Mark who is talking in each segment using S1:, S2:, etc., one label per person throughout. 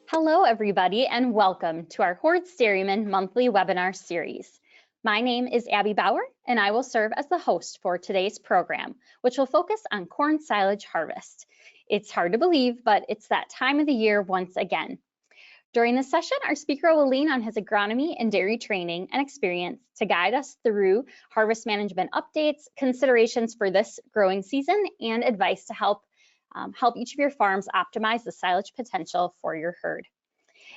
S1: Hello, everybody, and welcome to our Hordes Dairyman monthly webinar series. My name is Abby Bauer, and I will serve as the host for today's program, which will focus on corn silage harvest. It's hard to believe, but it's that time of the year once again. During this session, our speaker will lean on his agronomy and dairy training and experience to guide us through harvest management updates, considerations for this growing season, and advice to help each of your farms optimize the silage potential for your herd.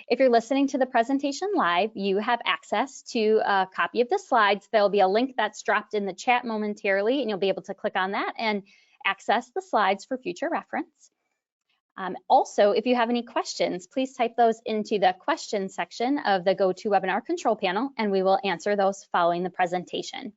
S1: If you're listening to the presentation live, you have access to a copy of the slides. There'll be a link that's dropped in the chat momentarily, and you'll be able to click on that and access the slides for future reference. Also, if you have any questions, please type those into the questions section of the GoToWebinar control panel, and we will answer those following the presentation.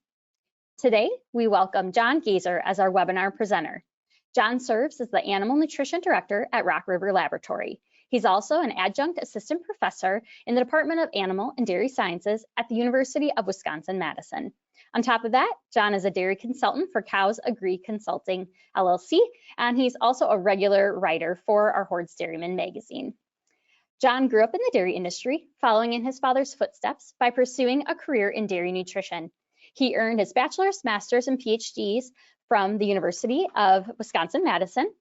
S1: Today, we welcome John Gazer as our webinar presenter. John serves as the Animal Nutrition Director at Rock River Laboratory. He's also an adjunct assistant professor in the Department of Animal and Dairy Sciences at the University of Wisconsin-Madison. On top of that, John is a dairy consultant for Cows Agree Consulting, LLC, and he's also a regular writer for our Hordes Dairyman magazine. John grew up in the dairy industry, following in his father's footsteps by pursuing a career in dairy nutrition. He earned his bachelor's, master's, and PhDs from the University of Wisconsin-Madison.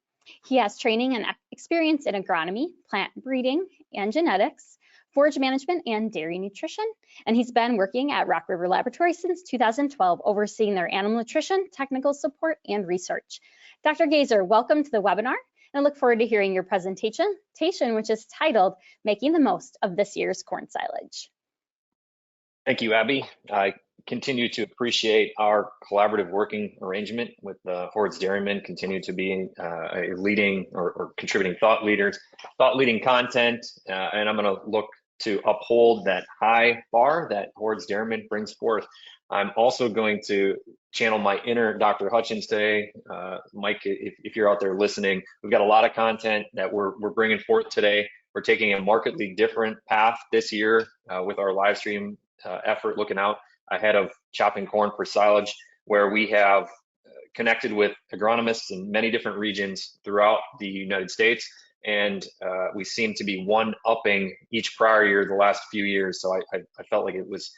S1: He has training and experience in agronomy, plant breeding and genetics, forage management, and dairy nutrition. And he's been working at Rock River Laboratory since 2012, overseeing their animal nutrition, technical support, and research. Dr. Gazer, welcome to the webinar, and I look forward to hearing your presentation, which is titled, Making the Most of This Year's Corn Silage.
S2: Thank you, Abby. I continue to appreciate our collaborative working arrangement with the Hordes Dairymen, continue to be a leading or contributing thought leading content, and I'm going to look to uphold that high bar that Hordes Dairymen brings forth. I'm also going to channel my inner Dr. Hutchins today. Mike, if you're out there listening, we've got a lot of content that we're bringing forth today. We're taking a markedly different path this year with our live stream effort, looking out ahead of chopping corn for silage, where we have connected with agronomists in many different regions throughout the United States, and we seem to be one-upping each prior year the last few years. So I felt like it was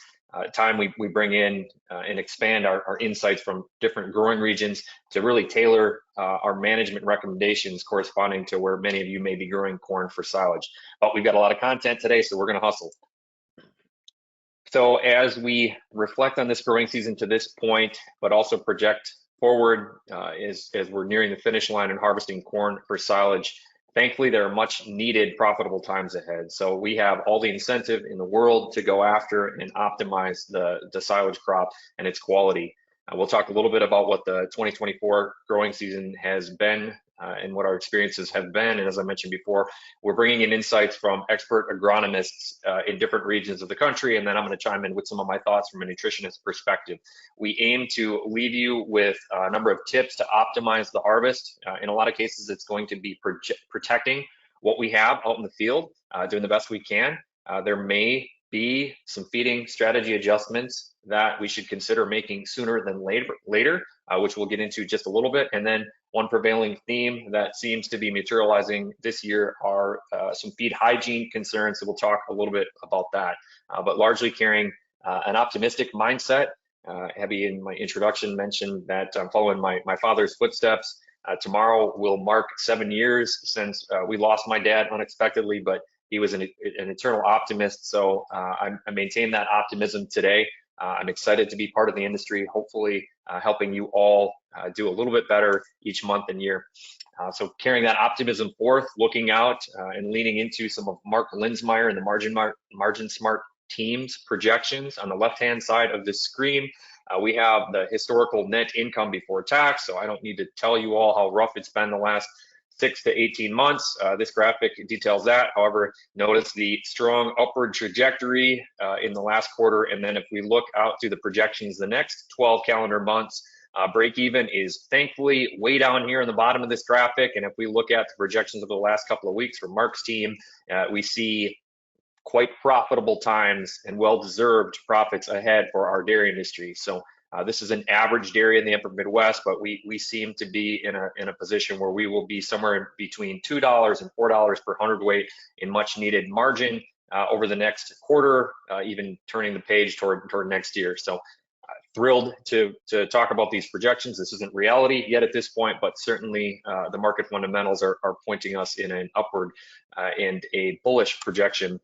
S2: time we bring in and expand our insights from different growing regions to really tailor our management recommendations corresponding to where many of you may be growing corn for silage. But we've got a lot of content today, so we're going to hustle. So as we reflect on this growing season to this point, but also project forward as we're nearing the finish line and harvesting corn for silage, thankfully there are much needed profitable times ahead. So we have all the incentive in the world to go after and optimize the silage crop and its quality. We'll talk a little bit about what the 2024 growing season has been and what our experiences have been. And as I mentioned before, we're bringing in insights from expert agronomists in different regions of the country. And then I'm going to chime in with some of my thoughts from a nutritionist perspective. We aim to leave you with a number of tips to optimize the harvest. In a lot of cases, it's going to be protecting what we have out in the field, doing the best we can. There may be some feeding strategy adjustments that we should consider making sooner than later, which we'll get into just a little bit. And then one prevailing theme that seems to be materializing this year are some feed hygiene concerns. So we'll talk a little bit about that, but largely carrying an optimistic mindset. Abby, in my introduction, mentioned that I'm following my father's footsteps. Tomorrow will mark 7 years since we lost my dad unexpectedly, but he was an eternal optimist. So I maintain that optimism today. I'm excited to be part of the industry, hopefully helping you all do a little bit better each month and year. So carrying that optimism forth, looking out and leaning into some of Mark Linsmeyer and the Margin Smart team's projections. On the left-hand side of the screen, we have the historical net income before tax. So I don't need to tell you all how rough it's been the last 6 to 18 months. This graphic details that. However, notice the strong upward trajectory in the last quarter. And then if we look out to the projections, the next 12 calendar months, break even is thankfully way down here in the bottom of this graphic. And if we look at the projections of the last couple of weeks from Mark's team, we see quite profitable times and well-deserved profits ahead for our dairy industry. So This is an averaged area in the upper Midwest, but we seem to be in a position where we will be somewhere between $2 and $4 per hundredweight in much needed margin over the next quarter, even turning the page toward next year. So thrilled to talk about these projections. This isn't reality yet at this point, but certainly the market fundamentals are pointing us in an upward and a bullish projection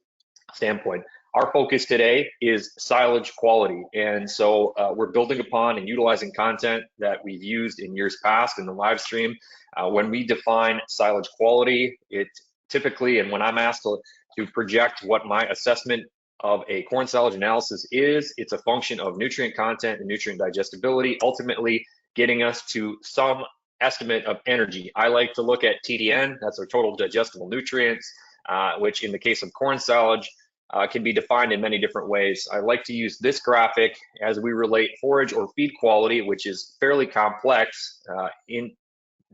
S2: standpoint. Our focus today is silage quality. And so we're building upon and utilizing content that we've used in years past in the live stream. When we define silage quality, it typically, and when I'm asked to project what my assessment of a corn silage analysis is, it's a function of nutrient content and nutrient digestibility, ultimately getting us to some estimate of energy. I like to look at TDN, that's our total digestible nutrients, which in the case of corn silage can be defined in many different ways. I like to use this graphic as we relate forage or feed quality, which is fairly complex,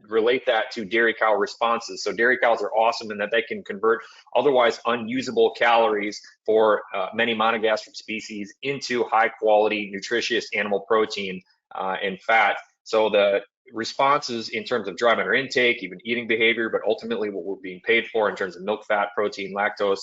S2: relate that to dairy cow responses. So dairy cows are awesome in that they can convert otherwise unusable calories for many monogastric species into high quality, nutritious animal protein and fat. So the responses in terms of dry matter intake, even eating behavior, but ultimately what we're being paid for in terms of milk, fat, protein, lactose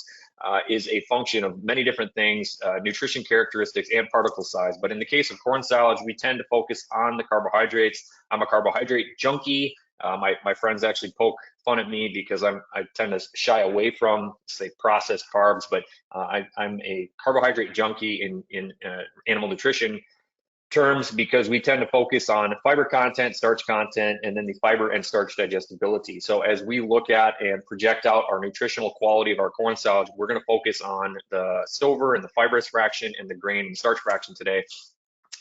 S2: is a function of many different things, nutrition characteristics and particle size. But in the case of corn silage, we tend to focus on the carbohydrates. I'm a carbohydrate junkie. My friends actually poke fun at me because I tend to shy away from, say, processed carbs, but I'm a carbohydrate junkie in animal nutrition terms because we tend to focus on fiber content, starch content, and then the fiber and starch digestibility. So as we look at and project out our nutritional quality of our corn silage, we're going to focus on the stover and the fibrous fraction and the grain and starch fraction today.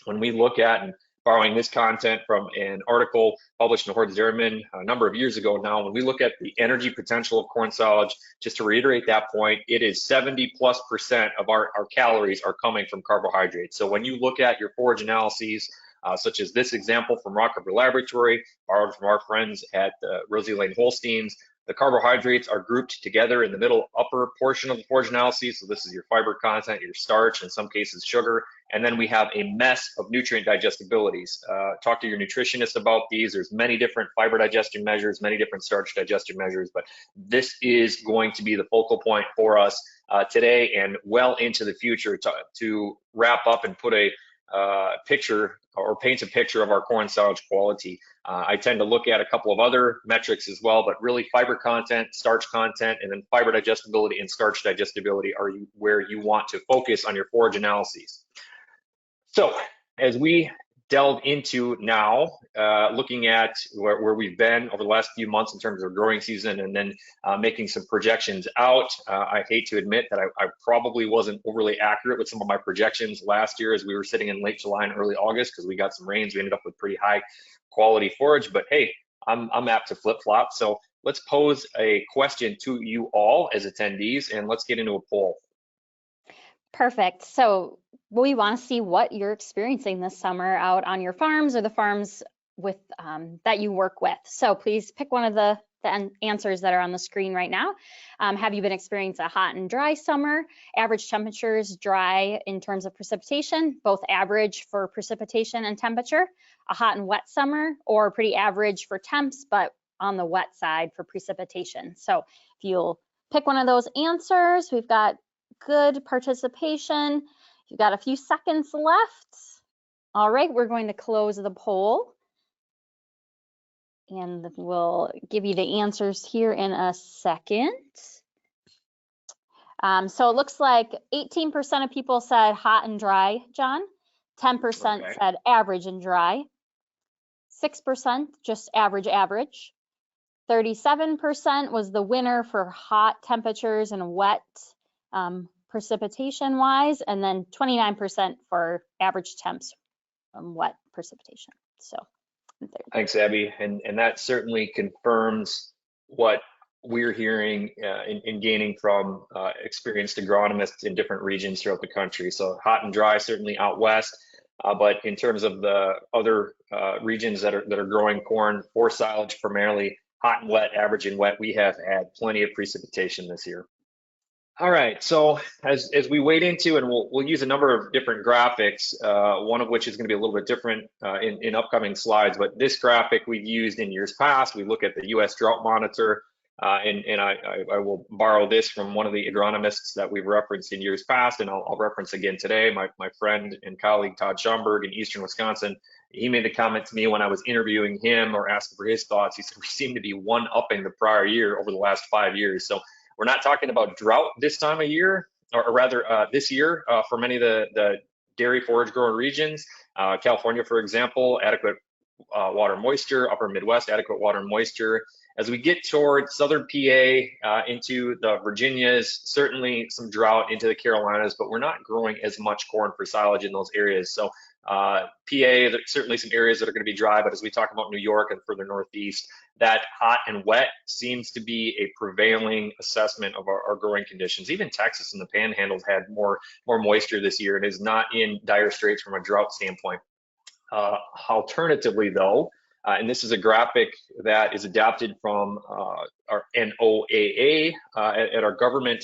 S2: When we look at and borrowing this content from an article published in Horde's Dairyman a number of years ago now, when we look at the energy potential of corn silage, just to reiterate that point, it is 70+% of our calories are coming from carbohydrates. So when you look at your forage analyses, such as this example from Rock River Laboratory, borrowed from our friends at Rosie Lane Holsteins, the carbohydrates are grouped together in the middle upper portion of the forage analyses. So this is your fiber content, your starch, in some cases sugar. And then we have a mess of nutrient digestibilities. Talk to your nutritionist about these. There's many different fiber digestion measures, many different starch digestion measures, but this is going to be the focal point for us today and well into the future to wrap up and put a picture or paint a picture of our corn silage quality. I tend to look at a couple of other metrics as well, but really fiber content, starch content, and then fiber digestibility and starch digestibility are where you want to focus on your forage analyses. So as we delve into now, looking at where we've been over the last few months in terms of growing season and then making some projections out, I hate to admit that I probably wasn't overly accurate with some of my projections last year as we were sitting in late July and early August because we got some rains. We ended up with pretty high quality forage, but hey, I'm apt to flip-flop. So let's pose a question to you all as attendees and let's get into a poll.
S1: Perfect. So we want to see what you're experiencing this summer out on your farms or the farms with that you work with. So please pick one of the answers that are on the screen right now. Have you been experiencing a hot and dry summer? Average temperatures, dry in terms of precipitation, both average for precipitation and temperature, a hot and wet summer, or pretty average for temps, but on the wet side for precipitation. So if you'll pick one of those answers, we've got good participation. You've got a few seconds left. All right, we're going to close the poll. And we'll give you the answers here in a second. So it looks like 18% of people said hot and dry, John. 10% said average and dry. 6% just average. 37% was the winner for hot temperatures and wet precipitation wise, and then 29% for average temps wet precipitation. So
S2: thanks, Abby, and that certainly confirms what we're hearing and gaining from experienced agronomists in different regions throughout the country. So hot and dry certainly out west, but in terms of the other regions that are growing corn for silage, primarily hot and wet, average and wet, we have had plenty of precipitation this year. All right, so as we wade into, and we'll use a number of different graphics, one of which is going to be a little bit different in upcoming slides, but this graphic we've used in years past. We look at the U.S. Drought Monitor, and I will borrow this from one of the agronomists that we've referenced in years past, and I'll reference again today, my friend and colleague Todd Schomburg in Eastern Wisconsin. He made the comment to me when I was interviewing him or asking for his thoughts. He said, we seem to be one-upping the prior year over the last 5 years. So we're not talking about drought this time of year, or rather this year for many of the dairy forage growing regions. California, for example, adequate water moisture, upper Midwest, adequate water moisture. As we get toward southern PA into the Virginias, certainly some drought into the Carolinas, but we're not growing as much corn for silage in those areas. So PA, there's certainly some areas that are going to be dry, but as we talk about New York and further northeast, that hot and wet seems to be a prevailing assessment of our growing conditions. Even Texas and the Panhandle had more moisture this year and is not in dire straits from a drought standpoint. Alternatively, though, and this is a graphic that is adapted from our NOAA at our government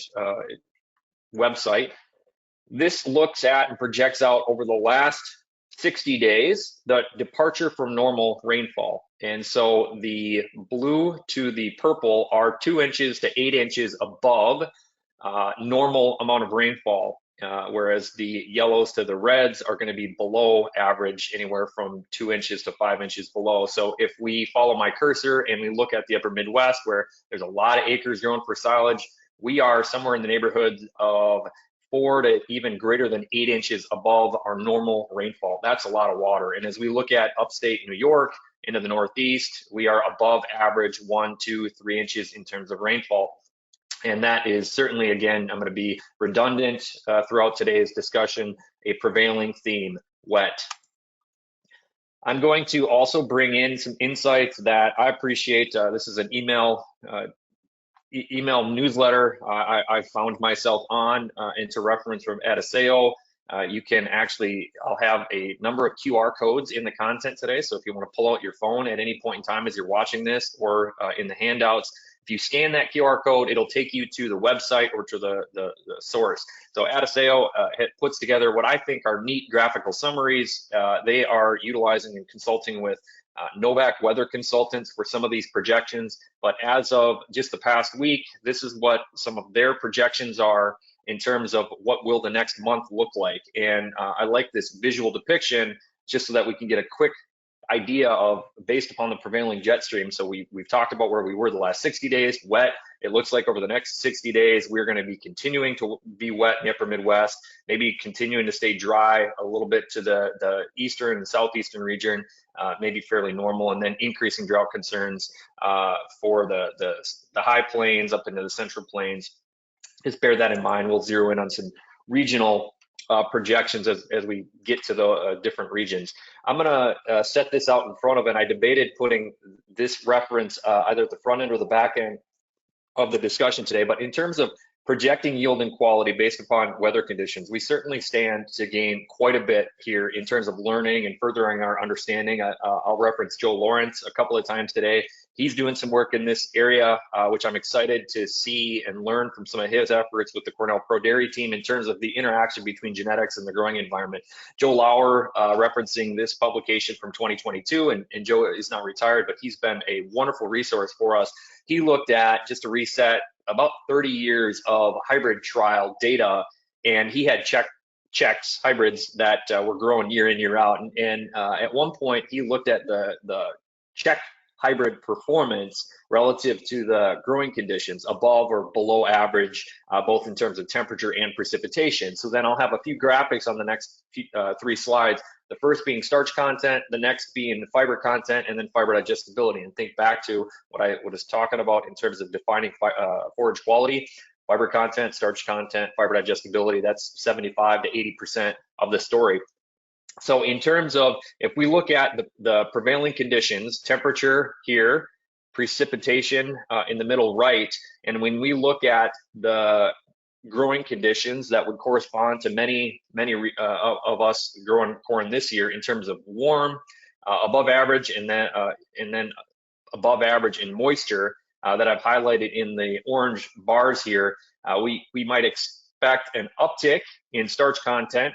S2: website. This looks at and projects out over the last 60 days the departure from normal rainfall. And so the blue to the purple are 2 inches to 8 inches above normal amount of rainfall. Whereas the yellows to the reds are going to be below average, anywhere from 2 inches to 5 inches below. So if we follow my cursor and we look at the upper Midwest, where there's a lot of acres grown for silage, we are somewhere in the neighborhood of 4 to even greater than 8 inches above our normal rainfall. That's a lot of water. And as we look at upstate New York into the Northeast, we are above average 1, 2, 3 inches in terms of rainfall. And that is certainly, again, I'm going to be redundant throughout today's discussion, a prevailing theme, wet. I'm going to also bring in some insights that I appreciate. This is an email newsletter I found myself on, and to reference from Adiseo. You can actually, I'll have a number of QR codes in the content today. So if you want to pull out your phone at any point in time as you're watching this, or in the handouts, if you scan that QR code, it'll take you to the website or to the source. So Adiseo puts together what I think are neat graphical summaries. They are utilizing and consulting with Novak weather consultants for some of these projections. But as of just the past week, this is what some of their projections are in terms of what will the next month look like. And I like this visual depiction just so that we can get a quick idea of, based upon the prevailing jet stream. So we've talked about where we were the last 60 days, wet. It looks like over the next 60 days, we're going to be continuing to be wet in the upper Midwest, maybe continuing to stay dry a little bit to the eastern and southeastern region, maybe fairly normal, and then increasing drought concerns for the high plains up into the central plains. Just bear that in mind. We'll zero in on some regional projections as we get to the different regions. I'm going to set this out in front of it. I debated putting this reference either at the front end or the back end of the discussion today, but in terms of projecting yield and quality based upon weather conditions, we certainly stand to gain quite a bit here in terms of learning and furthering our understanding. I'll reference Joe Lawrence a couple of times today. He's doing some work in this area, which I'm excited to see and learn from some of his efforts with the Cornell Pro Dairy team in terms of the interaction between genetics and the growing environment. Joe Lauer referencing this publication from 2022, and Joe is now retired, but he's been a wonderful resource for us. He looked at, just to reset, about 30 years of hybrid trial data, and he had checks hybrids that were growing year in, year out. And at one point, he looked at the check hybrid performance relative to the growing conditions, above or below average, both in terms of temperature and precipitation. So then I'll have a few graphics on the next 3 slides. The first being starch content, the next being fiber content, and then fiber digestibility. And think back to what I was talking about in terms of defining forage quality. Fiber content, starch content, fiber digestibility, that's 75 to 80% of the story. So in terms of, if we look at the prevailing conditions, temperature here, precipitation in the middle right, and when we look at the growing conditions that would correspond to many of us growing corn this year in terms of warm, above average, and then above average in moisture, that I've highlighted in the orange bars here, we might expect an uptick in starch content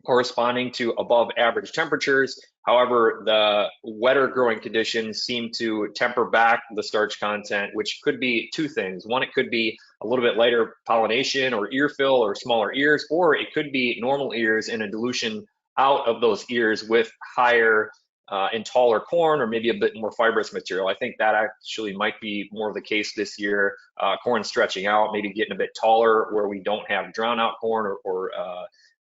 S2: corresponding to above average temperatures. However, the wetter growing conditions seem to temper back the starch content, which could be two things. One, it could be a little bit lighter pollination or ear fill or smaller ears, or it could be normal ears and a dilution out of those ears with higher and taller corn, or maybe a bit more fibrous material. I think that actually might be more of the case this year. Corn stretching out, maybe getting a bit taller where we don't have drown out corn or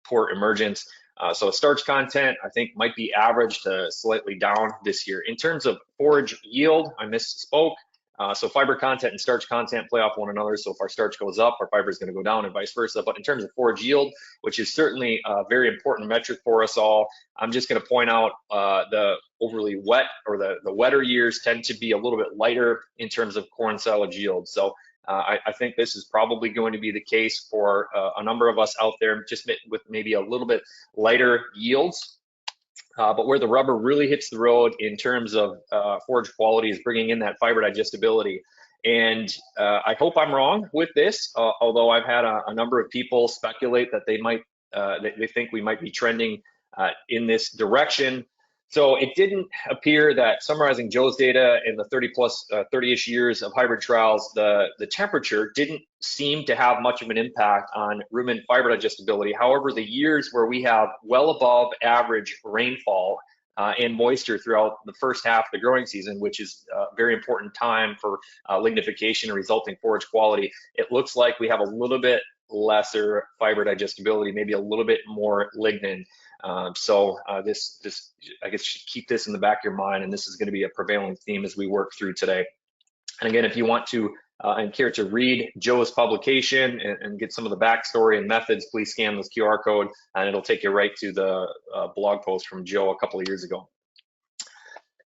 S2: poor emergence. So starch content, I think, might be average to slightly down this year. In terms of forage yield, I misspoke. So fiber content and starch content play off one another. So if our starch goes up, our fiber is going to go down and vice versa. But in terms of forage yield, which is certainly a very important metric for us all, I'm just going to point out the overly wet or the wetter years tend to be a little bit lighter in terms of corn silage yield. So I think this is probably going to be the case for a number of us out there, just with maybe a little bit lighter yields. But where the rubber really hits the road in terms of forage quality is bringing in that fiber digestibility. And I hope I'm wrong with this, although I've had a number of people speculate that they think we might be trending in this direction. So it didn't appear that, summarizing Joe's data in the 30-ish years of hybrid trials, the temperature didn't seem to have much of an impact on rumen fiber digestibility. However, the years where we have well above average rainfall and moisture throughout the first half of the growing season, which is a very important time for lignification and resulting forage quality, it looks like we have a little bit lesser fiber digestibility, maybe a little bit more lignin. So this I guess should keep this in the back of your mind, and this is going to be a prevailing theme as we work through today. And again, if you want to and care to read Joe's publication and get some of the backstory and methods, please scan this QR code and it'll take you right to the blog post from Joe a couple of years ago.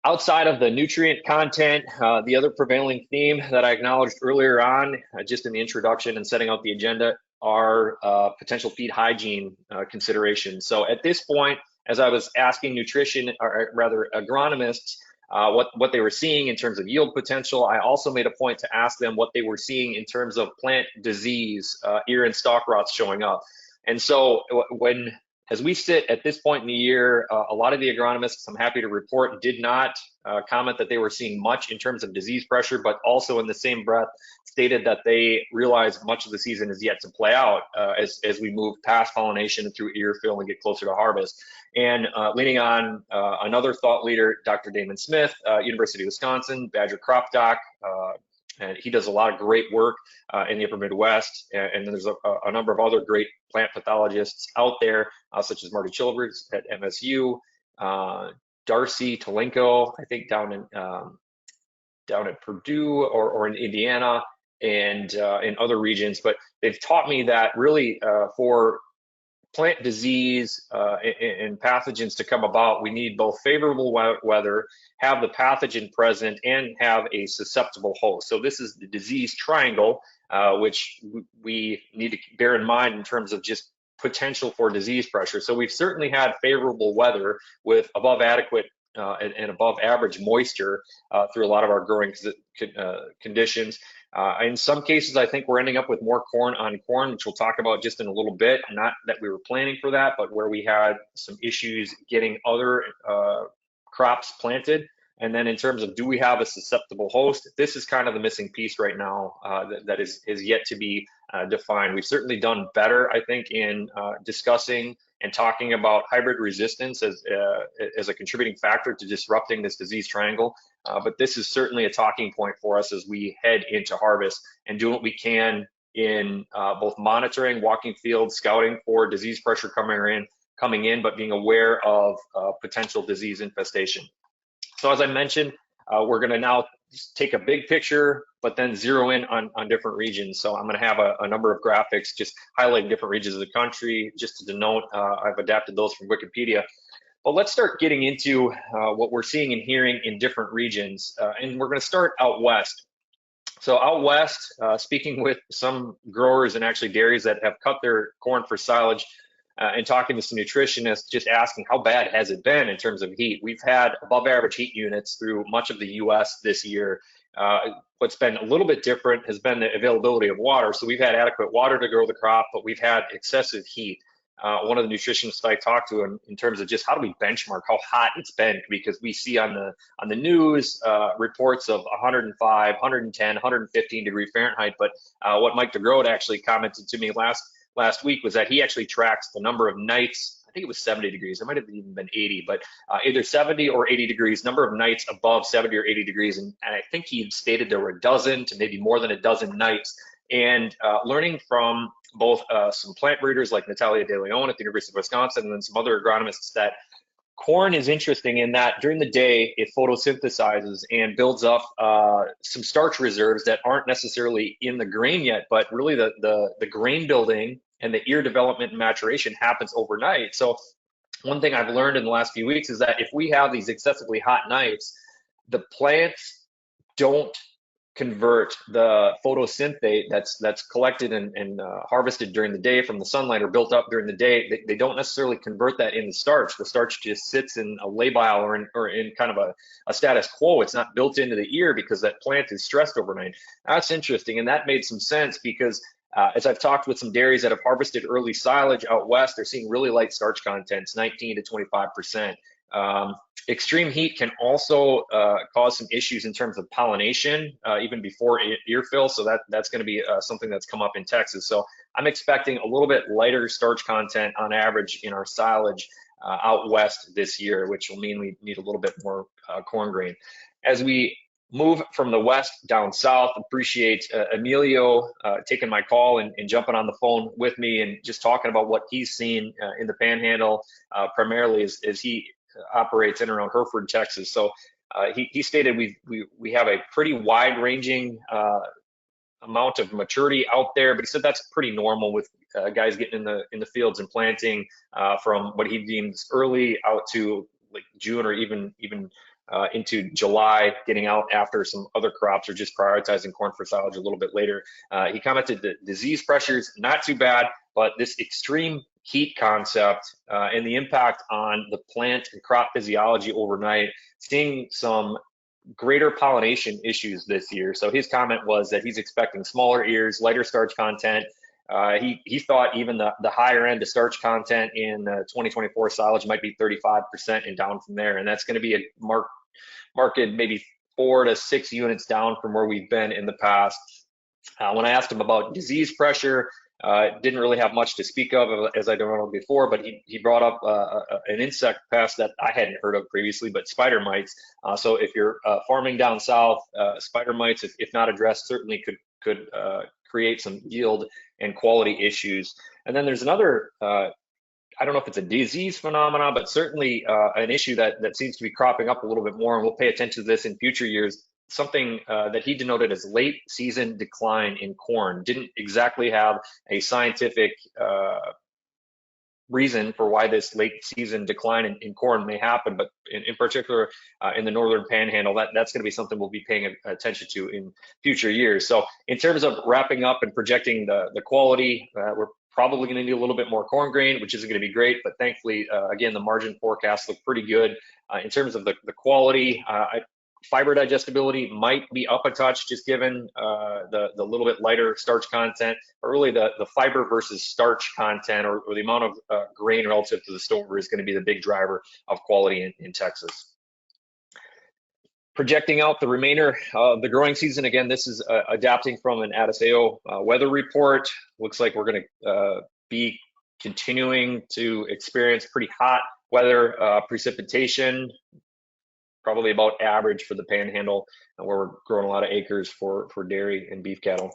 S2: Outside of the nutrient content, the other prevailing theme that I acknowledged earlier on, just in the introduction and setting out the agenda, are potential feed hygiene considerations. So at this point, as I was asking nutrition, or rather agronomists, what they were seeing in terms of yield potential, I also made a point to ask them what they were seeing in terms of plant disease, ear and stalk rots showing up. And so as we sit at this point in the year, a lot of the agronomists, I'm happy to report, did not comment that they were seeing much in terms of disease pressure, but also in the same breath stated that they realize much of the season is yet to play out as we move past pollination and through ear fill and get closer to harvest. And leaning on another thought leader, Dr. Damon Smith, University of Wisconsin, Badger Crop Doc, and he does a lot of great work in the upper Midwest. And there's a number of other great plant pathologists out there, such as Marty Chilvers at MSU, Darcy Tolenko, I think down at Purdue or in Indiana, and in other regions. But they've taught me that really for plant disease and pathogens to come about, we need both favorable weather, have the pathogen present, and have a susceptible host. So this is the disease triangle, which we need to bear in mind in terms of just potential for disease pressure. So we've certainly had favorable weather with above adequate and above average moisture through a lot of our growing conditions. In some cases, I think we're ending up with more corn on corn, which we'll talk about just in a little bit. Not that we were planning for that, but where we had some issues getting other crops planted. And then in terms of, do we have a susceptible host? This is kind of the missing piece right now that is yet to be defined. We've certainly done better, I think, in discussing and talking about hybrid resistance as a contributing factor to disrupting this disease triangle. But this is certainly a talking point for us as we head into harvest and do what we can in both monitoring, walking fields, scouting for disease pressure coming in, but being aware of potential disease infestation. So as I mentioned, we're going to now take a big picture, but then zero in on different regions. So I'm going to have a number of graphics just highlighting different regions of the country. Just to denote, I've adapted those from Wikipedia. But let's start getting into what we're seeing and hearing in different regions. And we're going to start out west. So out west, speaking with some growers and actually dairies that have cut their corn for silage, and talking to some nutritionists, just asking how bad has it been in terms of heat. We've had above average heat units through much of the US this year. What's been a little bit different has been the availability of water. So we've had adequate water to grow the crop, but we've had excessive heat. One of the nutritionists I talked to in terms of just how do we benchmark how hot it's been, because we see on the news reports of 105, 110, 115 degree Fahrenheit. But what Mike DeGroat actually commented to me last week was that he actually tracks the number of nights. I think it was 70 degrees. It might have even been 80, but either 70 or 80 degrees, number of nights above 70 or 80 degrees. And I think he stated there were a dozen to maybe more than a dozen nights. And learning from both some plant breeders like Natalia De Leon at the University of Wisconsin, and then some other agronomists, that corn is interesting in that during the day it photosynthesizes and builds up some starch reserves that aren't necessarily in the grain yet, but really the grain building and the ear development and maturation happens overnight. So one thing I've learned in the last few weeks is that if we have these excessively hot nights, the plants don't convert the photosynthate that's collected and harvested during the day from the sunlight or built up during the day. They don't necessarily convert that into starch. The starch just sits in a labile or in kind of a status quo. It's not built into the ear because that plant is stressed overnight. That's interesting, and that made some sense because as I've talked with some dairies that have harvested early silage out west, they're seeing really light starch contents, 19 to 25%. Extreme heat can also cause some issues in terms of pollination, even before ear fill. So that's going to be something that's come up in Texas. So I'm expecting a little bit lighter starch content on average in our silage out west this year, which will mean we need a little bit more corn grain. As we move from the west down south, appreciate Emilio taking my call and jumping on the phone with me and just talking about what he's seen in the Panhandle, primarily as he operates in and around Hereford, Texas. So he stated we have a pretty wide-ranging amount of maturity out there, but he said that's pretty normal with guys getting in the fields and planting from what he deems early out to like June or even into July, getting out after some other crops or just prioritizing corn for silage a little bit later. He commented that disease pressures not too bad, but this extreme heat concept and the impact on the plant and crop physiology overnight, seeing some greater pollination issues this year. So his comment was that he's expecting smaller ears, lighter starch content. He thought even the higher end of starch content in 2024 silage might be 35% and down from there. And that's going to be a marked maybe 4 to 6 units down from where we've been in the past. When I asked him about disease pressure, didn't really have much to speak of, as I don't know before, but he brought up an insect pest that I hadn't heard of previously, but spider mites. So if you're farming down south, spider mites, if not addressed, certainly could create some yield and quality issues. And then there's another, I don't know if it's a disease phenomena, but certainly an issue that seems to be cropping up a little bit more, and we'll pay attention to this in future years. Something that he denoted as late season decline in corn. Didn't exactly have a scientific reason for why this late season decline in corn may happen, but in particular in the northern panhandle, that's going to be something we'll be paying attention to in future years. So in terms of wrapping up and projecting the quality, we're probably going to need a little bit more corn grain, which isn't going to be great, but thankfully, again, the margin forecasts look pretty good. In terms of the quality, fiber digestibility might be up a touch, just given the little bit lighter starch content, but really the fiber versus starch content or the amount of grain relative to the store is going to be the big driver of quality in Texas. Projecting out the remainder of the growing season, again, this is adapting from an Adiseo weather report. Looks like we're going to be continuing to experience pretty hot weather, precipitation, probably about average for the Panhandle, where we're growing a lot of acres for dairy and beef cattle.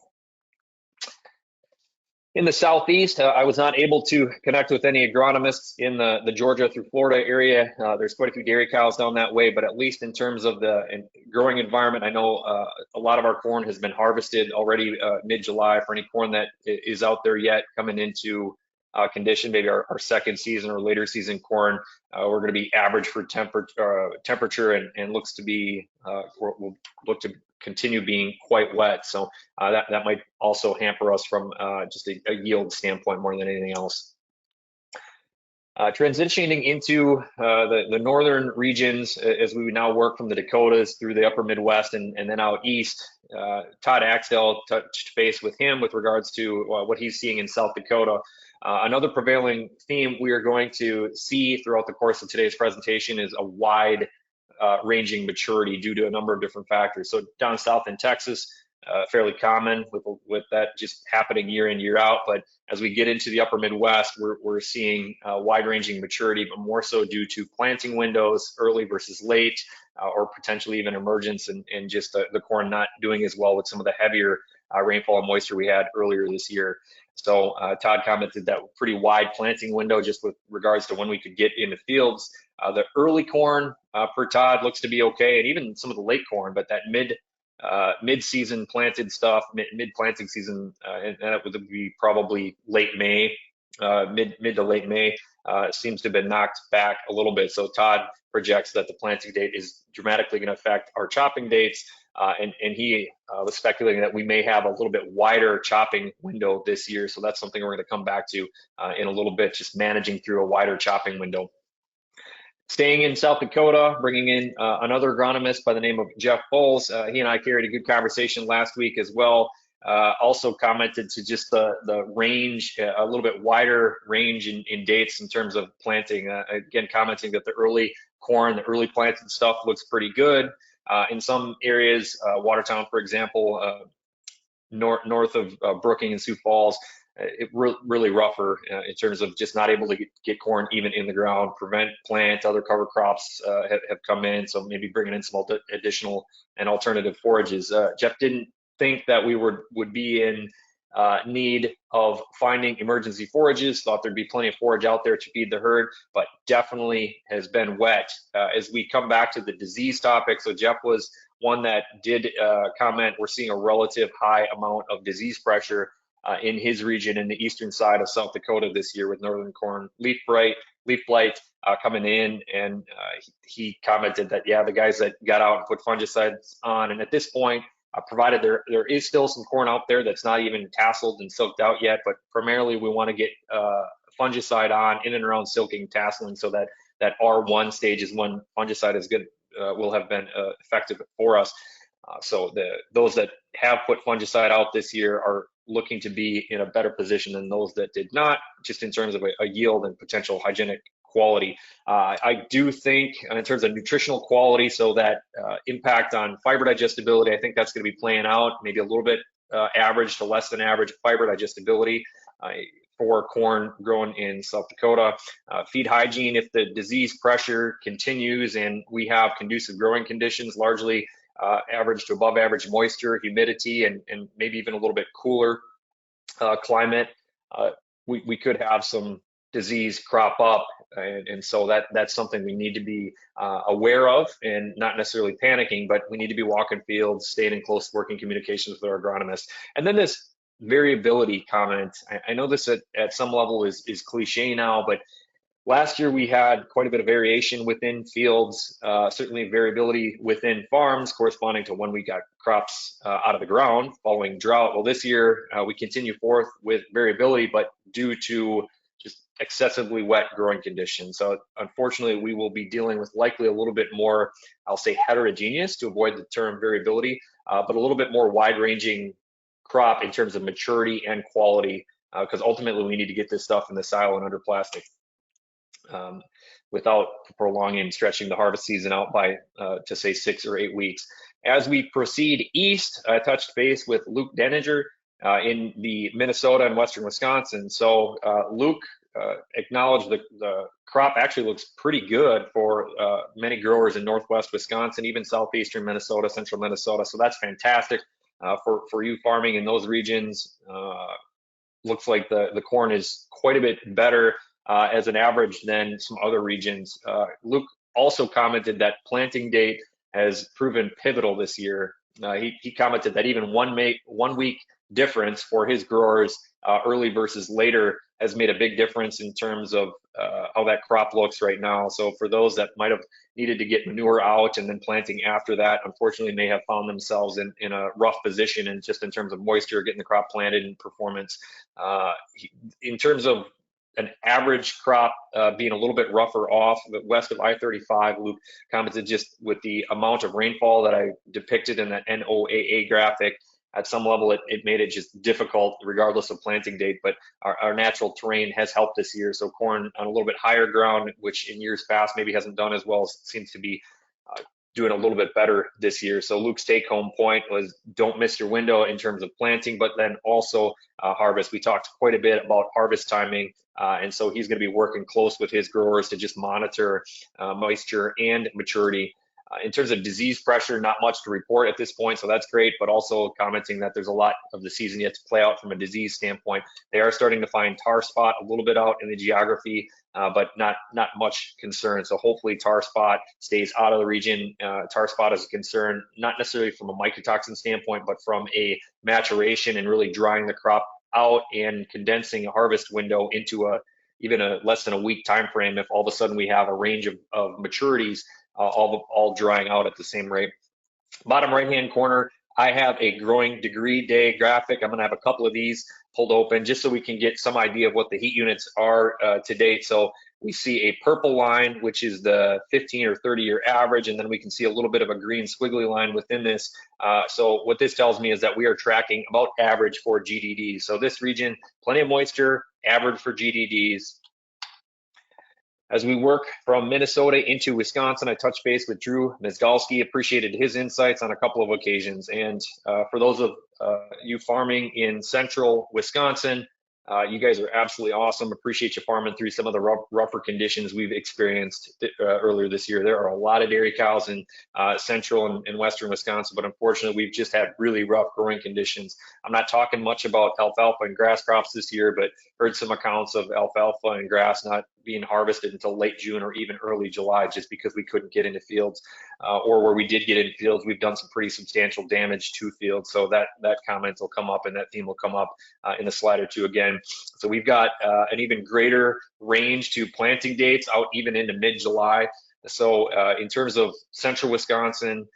S2: In the southeast, I was not able to connect with any agronomists in the Georgia through Florida area. There's quite a few dairy cows down that way, but at least in terms of the growing environment, I know a lot of our corn has been harvested already mid-July. For any corn that is out there yet coming into condition, maybe our second season or later season corn, we're going to be average for temperature and looks to be, we'll look to continue being quite wet. So that might also hamper us from just a yield standpoint more than anything else. Transitioning into the northern regions as we now work from the Dakotas through the upper Midwest and then out east, Todd Axtell touched base with him with regards to what he's seeing in South Dakota. Another prevailing theme we are going to see throughout the course of today's presentation is a wide ranging maturity due to a number of different factors. So down south in Texas, fairly common with that just happening year in, year out. But as we get into the upper Midwest, we're seeing wide-ranging maturity, but more so due to planting windows, early versus late, or potentially even emergence and just the corn not doing as well with some of the heavier rainfall and moisture we had earlier this year. So Todd commented that pretty wide planting window just with regards to when we could get in the fields. The early corn for Todd looks to be okay, and even some of the late corn, but that mid-season planted stuff, mid-planting season, and that would be probably late May, mid to late May, seems to have been knocked back a little bit. So Todd projects that the planting date is dramatically going to affect our chopping dates, and he was speculating that we may have a little bit wider chopping window this year. So that's something we're going to come back to in a little bit, just managing through a wider chopping window. Staying in South Dakota, bringing in another agronomist by the name of Jeff Bowles. He and I carried a good conversation last week as well. Also commented to just the range, a little bit wider range in dates in terms of planting. Again, commenting that the early corn, the early planted stuff looks pretty good. In some areas, Watertown, for example, north of Brookings and Sioux Falls, really rougher in terms of just not able to get corn even in the ground. Prevent plant, other cover crops have come in, so maybe bringing in some additional and alternative forages. Jeff didn't think that we would be in need of finding emergency forages, thought there'd be plenty of forage out there to feed the herd, but definitely has been wet. As we come back to the disease topic, so Jeff was one that did comment, we're seeing a relative high amount of disease pressure in his region in the eastern side of South Dakota this year with northern corn leaf blight coming in, and he commented that, yeah, the guys that got out and put fungicides on, and at this point, provided there is still some corn out there that's not even tasseled and silked out yet, but primarily we want to get fungicide on in and around silking, tasseling, so that R1 stage is when fungicide is good, will have been effective for us. So those that have put fungicide out this year are looking to be in a better position than those that did not, just in terms of a yield and potential hygienic quality. I do think in terms of nutritional quality, so that impact on fiber digestibility, I think that's going to be playing out maybe a little bit average to less than average fiber digestibility for corn grown in South Dakota. Feed hygiene, if the disease pressure continues and we have conducive growing conditions, largely average to above average moisture, humidity, and maybe even a little bit cooler climate, we could have some disease crop up, and so that's something we need to be aware of and not necessarily panicking, but we need to be walking fields, staying in close working communications with our agronomists. And then this variability comment, I know this at some level is cliche now, but last year we had quite a bit of variation within fields, certainly variability within farms corresponding to when we got crops out of the ground following drought. Well, this year we continue forth with variability, but due to just excessively wet growing conditions. So unfortunately, we will be dealing with likely a little bit more, I'll say heterogeneous to avoid the term variability, but a little bit more wide-ranging crop in terms of maturity and quality, because ultimately we need to get this stuff in the silo and under plastic. Without prolonging, stretching the harvest season out by, to say 6 or 8 weeks. As we proceed east, I touched base with Luke Denninger in the Minnesota and western Wisconsin. So Luke acknowledged the crop actually looks pretty good for many growers in northwest Wisconsin, even southeastern Minnesota, central Minnesota. So that's fantastic for you farming in those regions. Looks like the corn is quite a bit better as an average than some other regions. Luke also commented that planting date has proven pivotal this year. He commented that even 1 week difference for his growers early versus later has made a big difference in terms of how that crop looks right now. So for those that might have needed to get manure out and then planting after that, unfortunately may have found themselves in a rough position, and just in terms of moisture, getting the crop planted and performance. In terms of an average crop being a little bit rougher off, but west of I-35. Luke commented just with the amount of rainfall that I depicted in that NOAA graphic. At some level, it made it just difficult regardless of planting date, but our natural terrain has helped this year. So corn on a little bit higher ground, which in years past maybe hasn't done as well, seems to be doing a little bit better this year. So Luke's take home point was don't miss your window in terms of planting, but then also harvest. We talked quite a bit about harvest timing. And so he's going to be working close with his growers to just monitor moisture and maturity. In terms of disease pressure, not much to report at this point, so that's great, but also commenting that there's a lot of the season yet to play out from a disease standpoint. They are starting to find tar spot a little bit out in the geography, but not much concern. So hopefully tar spot stays out of the region. Tar spot is a concern, not necessarily from a mycotoxin standpoint, but from a maturation and really drying the crop out and condensing a harvest window into even a less than a week time frame if all of a sudden we have a range of maturities all drying out at the same rate. Bottom right-hand corner, I have a growing degree day graphic. I'm going to have a couple of these pulled open just so we can get some idea of what the heat units are to date. So we see a purple line, which is the 15 or 30-year average, and then we can see a little bit of a green squiggly line within this. So what this tells me is that we are tracking about average for GDDs. So this region, plenty of moisture, average for GDDs. As we work from Minnesota into Wisconsin, I touched base with Drew Mizgalski, appreciated his insights on a couple of occasions. And for those of you farming in central Wisconsin, you guys are absolutely awesome. Appreciate you farming through some of the rougher conditions we've experienced earlier this year. There are a lot of dairy cows in central and western Wisconsin, but unfortunately, we've just had really rough growing conditions. I'm not talking much about alfalfa and grass crops this year, but heard some accounts of alfalfa and grass not being harvested until late June or even early July just because we couldn't get into fields, or where we did get in fields, we've done some pretty substantial damage to fields. So that comment will come up and that theme will come up in a slide or two again. So we've got an even greater range to planting dates out even into mid-July. So in terms of central Wisconsin,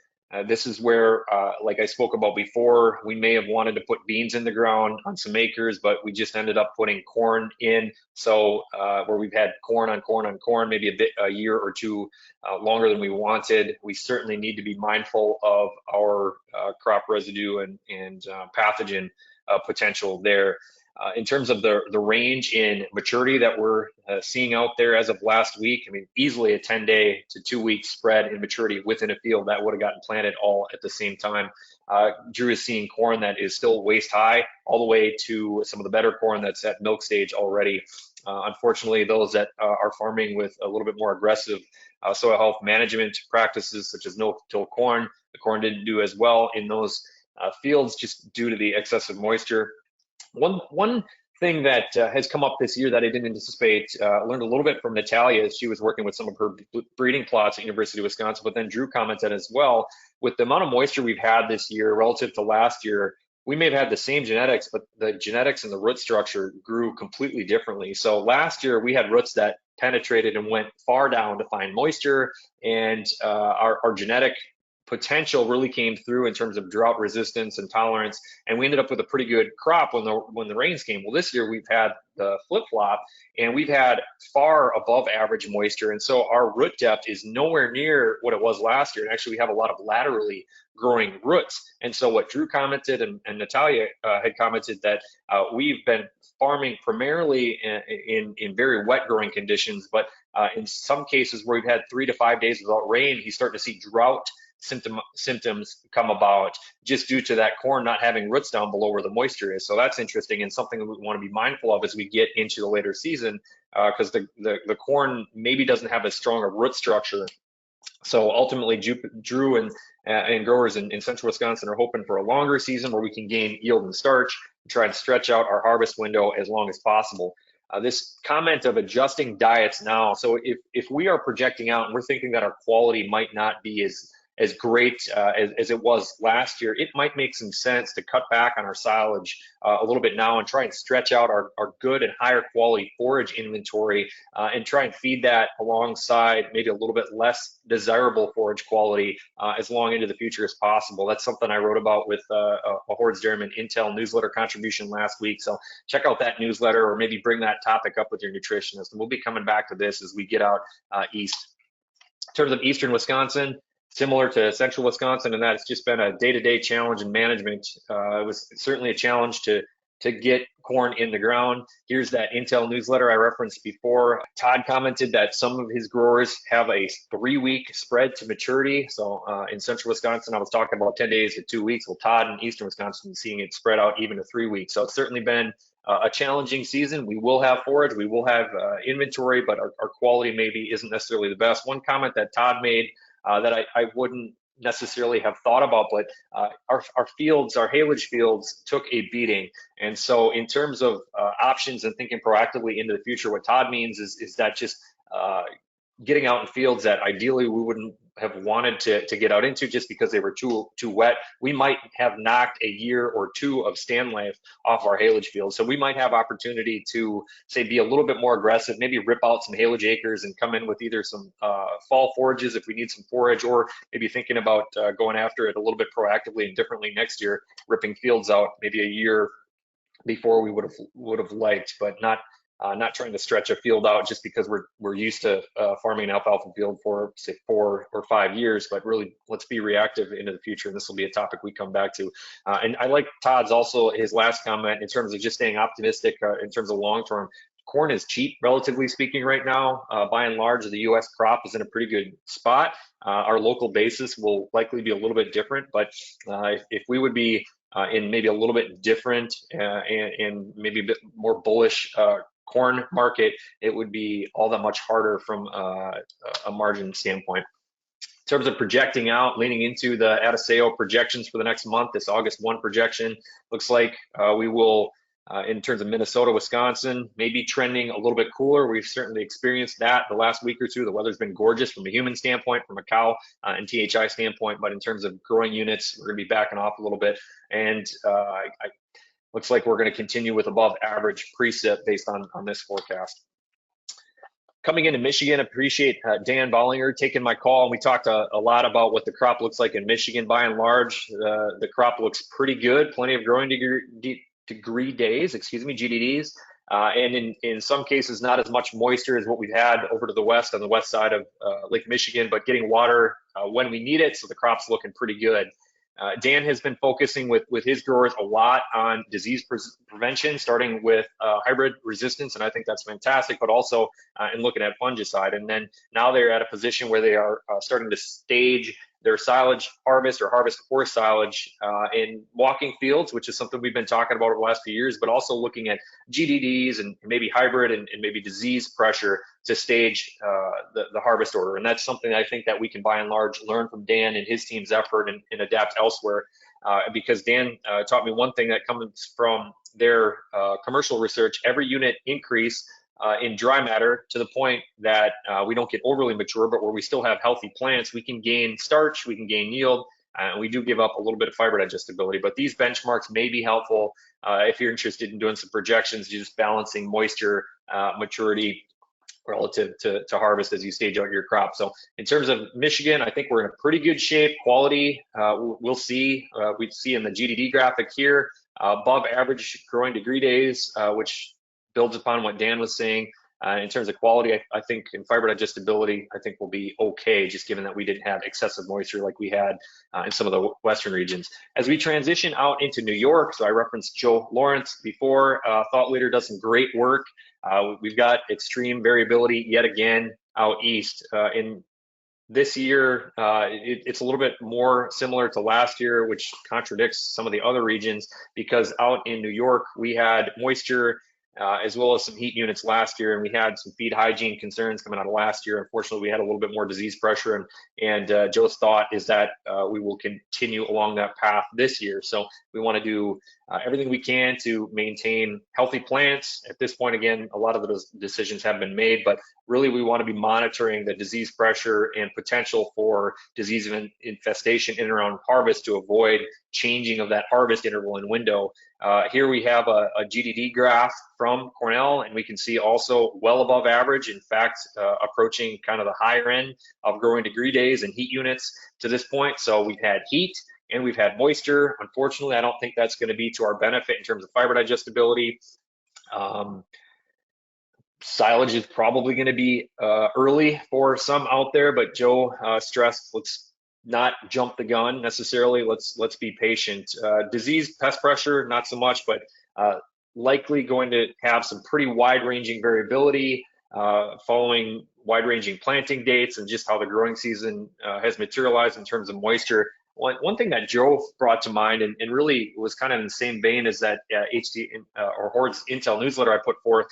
S2: this is where, like I spoke about before, we may have wanted to put beans in the ground on some acres, but we just ended up putting corn in. So where we've had corn on corn on corn, maybe a year or two longer than we wanted, we certainly need to be mindful of our crop residue and pathogen potential there. In terms of the range in maturity that we're seeing out there as of last week, I mean, easily a 10-day to 2-week spread in maturity within a field that would have gotten planted all at the same time. Drew is seeing corn that is still waist high all the way to some of the better corn that's at milk stage already. Unfortunately, those that are farming with a little bit more aggressive soil health management practices, such as no-till corn, the corn didn't do as well in those fields just due to the excessive moisture. One thing that has come up this year that I didn't anticipate, learned a little bit from Natalia as she was working with some of her breeding plots at University of Wisconsin, but then Drew commented as well, with the amount of moisture we've had this year relative to last year, we may have had the same genetics, but the genetics and the root structure grew completely differently. So last year we had roots that penetrated and went far down to find moisture, and our genetic potential really came through in terms of drought resistance and tolerance, and we ended up with a pretty good crop when the rains came. Well, this year we've had the flip-flop, and we've had far above average moisture, and so our root depth is nowhere near what it was last year. And actually, we have a lot of laterally growing roots. And so what Drew commented and Natalia had commented that we've been farming primarily in very wet growing conditions, but in some cases where we've had 3 to 5 days without rain, he's starting to see drought symptoms come about just due to that corn not having roots down below where the moisture is. So that's interesting and something that we want to be mindful of as we get into the later season, because the corn maybe doesn't have as strong a root structure. So ultimately, Drew and growers in central Wisconsin are hoping for a longer season where we can gain yield and starch and try and stretch out our harvest window as long as possible. This comment of adjusting diets now. So if we are projecting out and we're thinking that our quality might not be as as great as it was last year, it might make some sense to cut back on our silage a little bit now and try and stretch out our good and higher quality forage inventory and try and feed that alongside maybe a little bit less desirable forage quality as long into the future as possible. That's something I wrote about with a Hordes Dairyman Intel newsletter contribution last week. So check out that newsletter or maybe bring that topic up with your nutritionist. And we'll be coming back to this as we get out east. In terms of eastern Wisconsin, similar to central Wisconsin, and that it's just been a day-to-day challenge in management. It was certainly a challenge to get corn in the ground. Here's that Intel newsletter I referenced before. Todd commented that some of his growers have a 3-week spread to maturity. So in central Wisconsin, I was talking about 10 days to 2 weeks. Well, Todd in eastern Wisconsin is seeing it spread out even to 3 weeks. So it's certainly been a challenging season. We will have forage, we will have inventory, but our quality maybe isn't necessarily the best. One comment that Todd made that I wouldn't necessarily have thought about, but our fields, our haylage fields took a beating. And so in terms of options and thinking proactively into the future, what Todd means is that just getting out in fields that ideally we wouldn't have wanted to get out into just because they were too wet. We might have knocked a year or two of stand life off our haylage fields. So we might have opportunity to, say, be a little bit more aggressive, maybe rip out some haylage acres and come in with either some fall forages if we need some forage, or maybe thinking about going after it a little bit proactively and differently next year, ripping fields out maybe a year before we would have liked, but not trying to stretch a field out just because we're used to farming an alfalfa field for, say, 4 or 5 years, but really let's be reactive into the future. And this will be a topic we come back to. And I like Todd's also, his last comment in terms of just staying optimistic in terms of long-term. Corn is cheap, relatively speaking, right now. By and large, the U.S. crop is in a pretty good spot. Our local basis will likely be a little bit different, but if we would be in maybe a little bit different and maybe a bit more bullish corn market, it would be all that much harder from a margin standpoint. In terms of projecting out, leaning into the Adiseo projections for the next month, this August 1 projection looks like we will, in terms of Minnesota, Wisconsin, maybe trending a little bit cooler. We've certainly experienced that the last week or two. The weather's been gorgeous from a human standpoint, from a cow and THI standpoint, but in terms of growing units, we're going to be backing off a little bit. And looks like we're going to continue with above average precip based on this forecast. Coming into Michigan, appreciate Dan Bollinger taking my call. And we talked a lot about what the crop looks like in Michigan. By and large, the crop looks pretty good. Plenty of growing degree days, GDDs. And in some cases, not as much moisture as what we've had over to the west on the west side of Lake Michigan, but getting water when we need it. So the crop's looking pretty good. Dan has been focusing with his growers a lot on disease prevention, starting with hybrid resistance, and I think that's fantastic, but also in looking at fungicide. And then now they're at a position where they are starting to stage their silage harvest or harvest for silage in walking fields, which is something we've been talking about over the last few years, but also looking at GDDs and maybe hybrid and maybe disease pressure to stage the harvest order. And that's something I think that we can, by and large, learn from Dan and his team's effort and adapt elsewhere. Because Dan taught me one thing that comes from their commercial research: every unit increase in dry matter to the point that we don't get overly mature, but where we still have healthy plants, we can gain starch, we can gain yield, and we do give up a little bit of fiber digestibility. But these benchmarks may be helpful if you're interested in doing some projections, just balancing moisture, maturity relative to harvest as you stage out your crop. So in terms of Michigan, I think we're in a pretty good shape. Quality, we'll see. We see in the GDD graphic here, above average growing degree days, which builds upon what Dan was saying. In terms of quality, I think in fiber digestibility, I think we'll be okay, just given that we didn't have excessive moisture like we had in some of the western regions. As we transition out into New York, so I referenced Joe Lawrence before, thought leader does some great work. We've got extreme variability yet again out east. In this year, it's a little bit more similar to last year, which contradicts some of the other regions, because out in New York, we had moisture as well as some heat units last year, and we had some feed hygiene concerns coming out of last year. Unfortunately, we had a little bit more disease pressure, and Joe's thought is that we will continue along that path this year. So we want to do everything we can to maintain healthy plants. At this point, again, a lot of those decisions have been made, but really we want to be monitoring the disease pressure and potential for disease infestation in and around harvest to avoid changing of that harvest interval and window. Here we have a GDD graph from Cornell, and we can see also well above average, in fact, approaching kind of the higher end of growing degree days and heat units to this point. So we've had heat and we've had moisture. Unfortunately, I don't think that's going to be to our benefit in terms of fiber digestibility. Silage is probably going to be early for some out there, but Joe stressed, let's not jump the gun necessarily. Let's be patient. Disease, pest pressure, not so much, but likely going to have some pretty wide-ranging variability following wide-ranging planting dates and just how the growing season has materialized in terms of moisture. One thing that Joe brought to mind and really was kind of in the same vein as that or Horde's Intel newsletter I put forth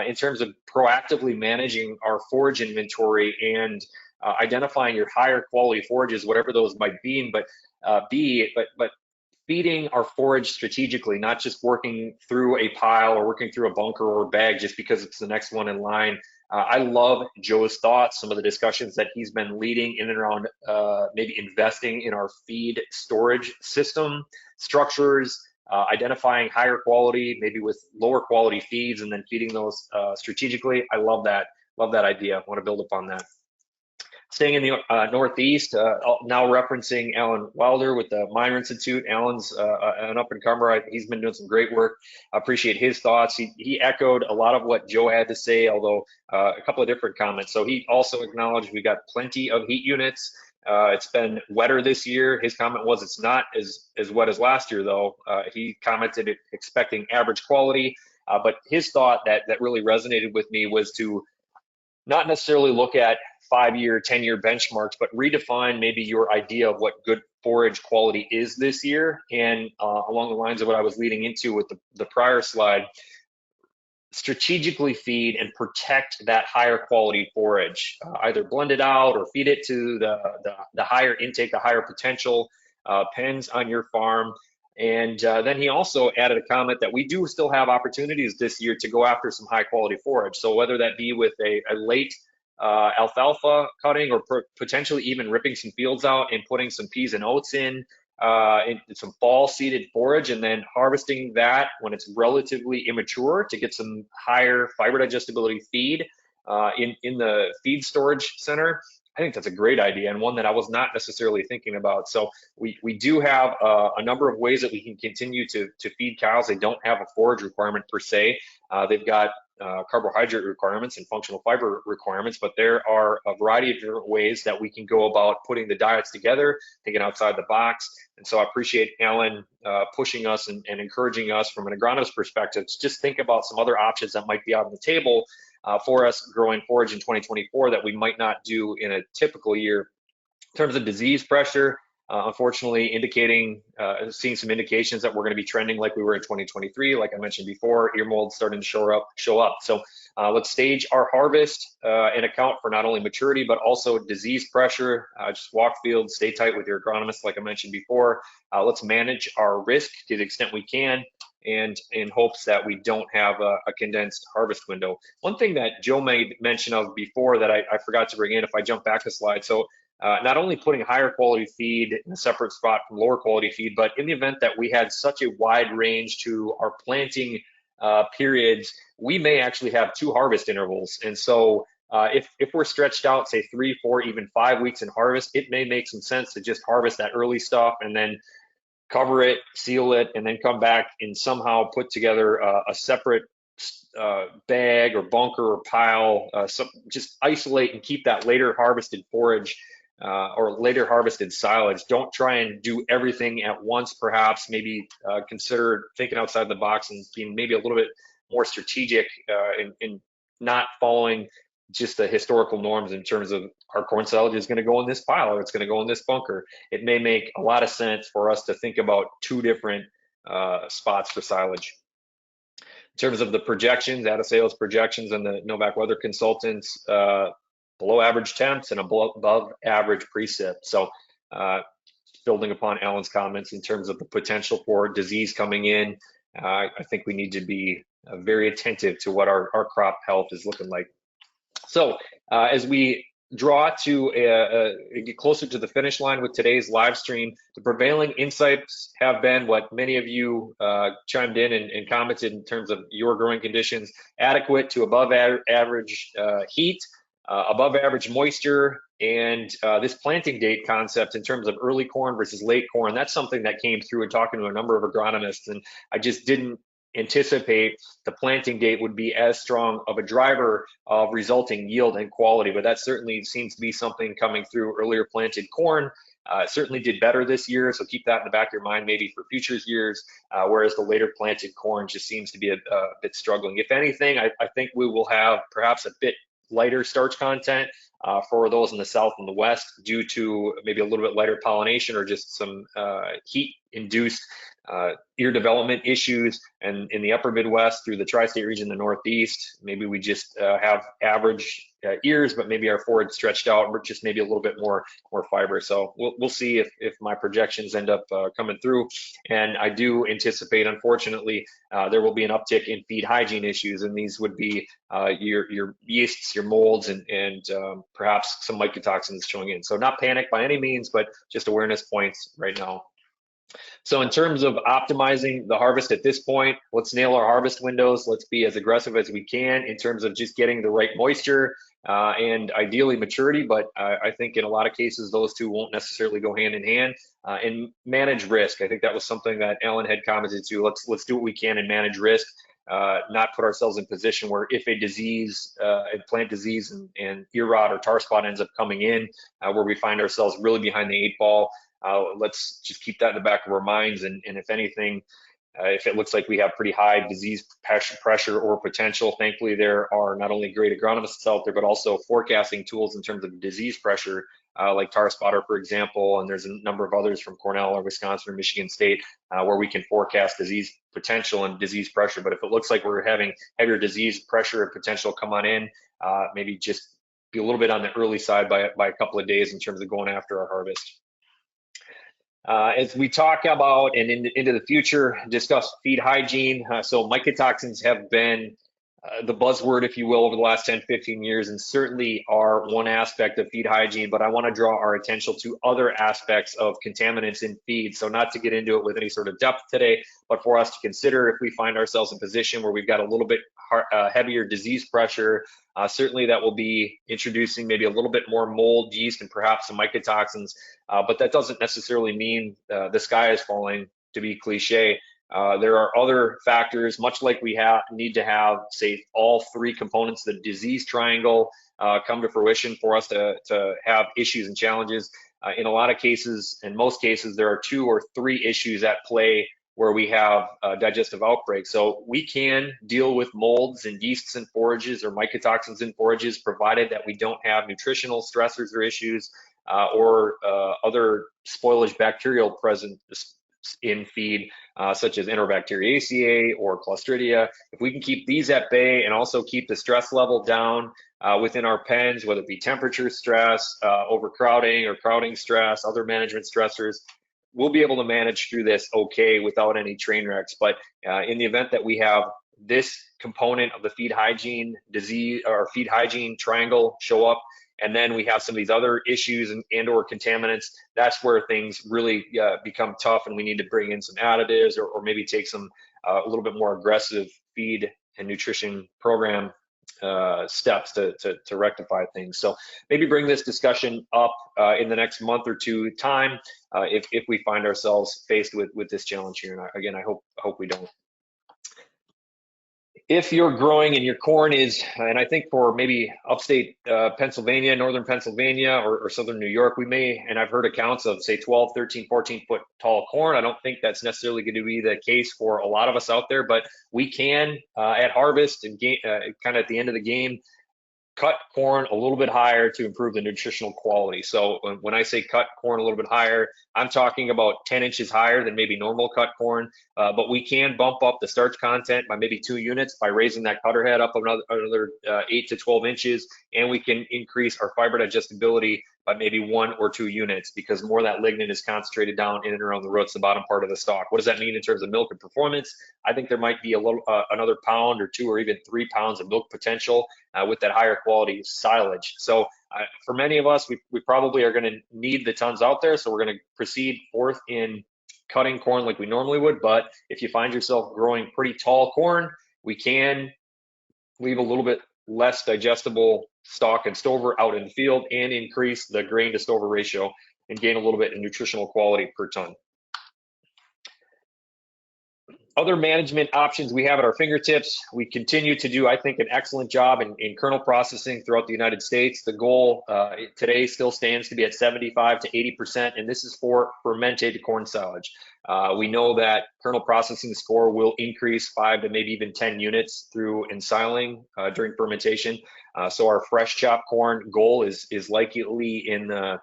S2: in terms of proactively managing our forage inventory and identifying your higher quality forages, whatever those might be, but feeding our forage strategically, not just working through a pile or working through a bunker or a bag just because it's the next one in line. I love Joe's thoughts, some of the discussions that he's been leading in and around maybe investing in our feed storage system structures, identifying higher quality, maybe with lower quality feeds, and then feeding those strategically. I love that idea. I want to build upon that. Staying in the Northeast, now referencing Alan Wilder with the Miner Institute. Alan's an up-and-comer. He's been doing some great work. I appreciate his thoughts. He echoed a lot of what Joe had to say, although a couple of different comments. So he also acknowledged we got plenty of heat units. It's been wetter this year. His comment was it's not as wet as last year, though. He commented expecting average quality, but his thought that really resonated with me was to not necessarily look at 5-year, 10-year benchmarks, but redefine maybe your idea of what good forage quality is this year. And along the lines of what I was leading into with the prior slide, strategically feed and protect that higher quality forage, either blend it out or feed it to the higher intake, the higher potential pens on your farm. And then he also added a comment that we do still have opportunities this year to go after some high quality forage. So whether that be with a late alfalfa cutting or potentially even ripping some fields out and putting some peas and oats in some fall seeded forage and then harvesting that when it's relatively immature to get some higher fiber digestibility feed in the feed storage center. I think that's a great idea and one that I was not necessarily thinking about. So we do have a number of ways that we can continue to feed cows. They don't have a forage requirement per se. They've got carbohydrate requirements and functional fiber requirements, but there are a variety of different ways that we can go about putting the diets together, thinking outside the box. And so I appreciate Alan pushing us and encouraging us from an agronomist perspective to just think about some other options that might be out on the table for us growing forage in 2024 that we might not do in a typical year. In terms of disease pressure, unfortunately seeing some indications that we're going to be trending like we were in 2023. Like I mentioned before, ear mold starting to show up. So let's stage our harvest and account for not only maturity, but also disease pressure. Just walk fields, stay tight with your agronomist, like I mentioned before. Let's manage our risk to the extent we can, and in hopes that we don't have a condensed harvest window. One thing that Joe made mention of before that I forgot to bring in, if I jump back a slide. So not only putting higher quality feed in a separate spot from lower quality feed, but in the event that we had such a wide range to our planting periods, we may actually have 2 harvest intervals. And so if we're stretched out, say 3, 4, even 5 weeks in harvest, it may make some sense to just harvest that early stuff and then cover it, seal it, and then come back and somehow put together a separate bag or bunker or pile, just isolate and keep that later harvested forage or later harvested silage. Don't try and do everything at once, perhaps. Maybe consider thinking outside the box and being maybe a little bit more strategic in not following just the historical norms in terms of our corn silage is going to go in this pile or it's going to go in this bunker. It may make a lot of sense for us to think about 2 different spots for silage. terms of the projections, out of sales projections and the Novak weather consultants, below average temps and above average precip. So building upon Alan's comments in terms of the potential for disease coming in, I think we need to be very attentive to what our crop health is looking like. So as we draw to get closer to the finish line with today's live stream, the prevailing insights have been what many of you chimed in and commented in terms of your growing conditions: adequate to above average heat, above average moisture, and this planting date concept in terms of early corn versus late corn. That's something that came through in talking to a number of agronomists, and I just didn't anticipate the planting date would be as strong of a driver of resulting yield and quality, but that certainly seems to be something coming through. Earlier planted corn certainly did better this year, so keep that in the back of your mind maybe for future years, whereas the later planted corn just seems to be a bit struggling. If anything, I think we will have perhaps a bit lighter starch content for those in the south and the west due to maybe a little bit lighter pollination or just some heat-induced ear development issues. And in the upper Midwest through the tri-state region, the Northeast, maybe we just have average ears, but maybe our forage stretched out, or just maybe a little bit more fiber. So we'll see if my projections end up coming through. And I do anticipate, unfortunately, there will be an uptick in feed hygiene issues, and these would be your yeasts, your molds, and perhaps some mycotoxins showing in. So not panic by any means, but just awareness points right now. So in terms of optimizing the harvest at this point, let's nail our harvest windows. Let's be as aggressive as we can in terms of just getting the right moisture and ideally maturity, but I think in a lot of cases those two won't necessarily go hand in hand. And manage risk. I think that was something that Alan had commented to. Let's do what we can and manage risk. Not put ourselves in position where if a disease, a plant disease and ear rot or tar spot ends up coming in, where we find ourselves really behind the 8 ball. Let's just keep that in the back of our minds, and if anything, if it looks like we have pretty high disease pressure or potential, thankfully there are not only great agronomists out there, but also forecasting tools in terms of disease pressure, like tar spotter, for example, and there's a number of others from Cornell or Wisconsin or Michigan State, where we can forecast disease potential and disease pressure. But if it looks like we're having heavier disease pressure and potential come on in, maybe just be a little bit on the early side by a couple of days in terms of going after our harvest. As we talk about and into the future, discuss feed hygiene. So mycotoxins have been the buzzword, if you will, over the last 10, 15 years, and certainly are one aspect of feed hygiene, but I want to draw our attention to other aspects of contaminants in feed. So not to get into it with any sort of depth today, but for us to consider if we find ourselves in a position where we've got a little bit heavier disease pressure, certainly that will be introducing maybe a little bit more mold, yeast, and perhaps some mycotoxins, but that doesn't necessarily mean the sky is falling, to be cliche. There are other factors, much like we need to have, say, all three components of the disease triangle come to fruition for us to have issues and challenges. In a lot of cases, in most cases, there are 2 or 3 issues at play where we have digestive outbreaks. So we can deal with molds and yeasts in forages or mycotoxins in forages, provided that we don't have nutritional stressors or issues or other spoilage bacterial present in feed, such as Enterobacteriaceae or Clostridia. If we can keep these at bay and also keep the stress level down within our pens, whether it be temperature stress, overcrowding or crowding stress, other management stressors, we'll be able to manage through this okay without any train wrecks. But in the event that we have this component of the feed hygiene disease or feed hygiene triangle show up, and then we have some of these other issues and or contaminants, that's where things really become tough, and we need to bring in some additives or maybe take some a little bit more aggressive feed and nutrition program steps to rectify things. So maybe bring this discussion up in the next month or 2 time if we find ourselves faced with this challenge here. And again, I hope we don't. If you're growing and your corn is, and I think for maybe upstate Pennsylvania, northern Pennsylvania, or southern New York, we may, and I've heard accounts of say 12, 13, 14 foot tall corn. I don't think that's necessarily going to be the case for a lot of us out there, but we can at harvest and kind of at the end of the game cut corn a little bit higher to improve the nutritional quality. So when I say cut corn a little bit higher, I'm talking about 10 inches higher than maybe normal cut corn, but we can bump up the starch content by maybe 2 units by raising that cutter head up another 8 to 12 inches, and we can increase our fiber digestibility by maybe 1 or 2 units because more of that lignin is concentrated down in and around the roots, the bottom part of the stalk. What does that mean in terms of milk and performance? I think there might be a little another pound or 2 or even 3 pounds of milk potential with that higher quality silage. So for many of us, we probably are going to need the tons out there. So we're going to proceed forth in cutting corn like we normally would. But if you find yourself growing pretty tall corn, we can leave a little bit less digestible stalk and stover out in the field and increase the grain to stover ratio and gain a little bit in nutritional quality per ton. Other management options we have at our fingertips. We continue to do, I think, an excellent job in kernel processing throughout the United States. The goal today still stands to be at 75 to 80%, and this is for fermented corn silage. We know that kernel processing score will increase 5 to maybe even 10 units through ensiling during fermentation. So our fresh chopped corn goal is likely in the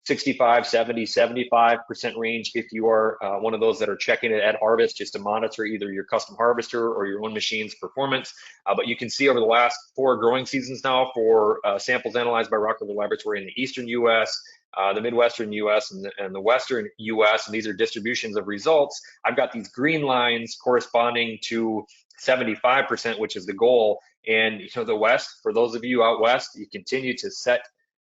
S2: 65, 70, 75% range if you are one of those that are checking it at harvest just to monitor either your custom harvester or your own machine's performance. But you can see over the last 4 growing seasons now for samples analyzed by Rockefeller Laboratory in the eastern US, the Midwestern US, and the Western US, and these are distributions of results. I've got these green lines corresponding to 75%, which is the goal. And the West, for those of you out West, you continue to set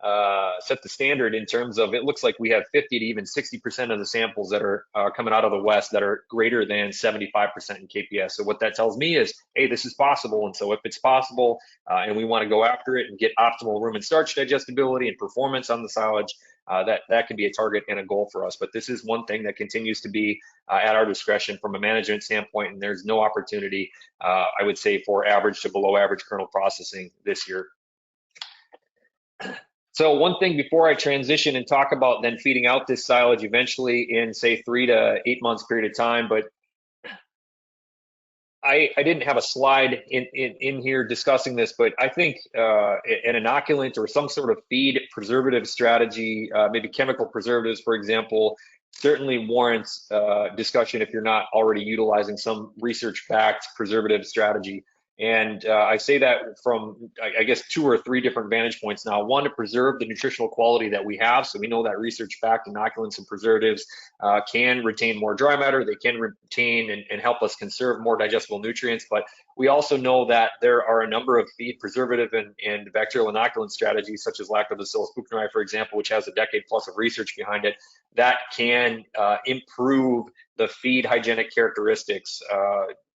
S2: the standard in terms of, it looks like we have 50 to even 60% of the samples that are coming out of the West that are greater than 75% in KPS. So what that tells me is, hey, this is possible. And so if it's possible and we want to go after it and get optimal room and starch digestibility and performance on the silage, that can be a target and a goal for us. But this is one thing that continues to be at our discretion from a management standpoint, and there's no opportunity, I would say, for average to below average kernel processing this year. So one thing before I transition and talk about then feeding out this silage eventually in say 3 to 8 months period of time, but I didn't have a slide in here discussing this, but I think an inoculant or some sort of feed preservative strategy, maybe chemical preservatives, for example, certainly warrants discussion if you're not already utilizing some research-backed preservative strategy. And I say that from, I guess, 2 or 3 different vantage points now. One, to preserve the nutritional quality that we have. So we know that research-backed inoculants and preservatives can retain more dry matter. They can retain and help us conserve more digestible nutrients. But we also know that there are a number of feed preservative and bacterial inoculant strategies, such as Lactobacillus buchneri, for example, which has a decade plus of research behind it, that can improve the feed hygienic characteristics,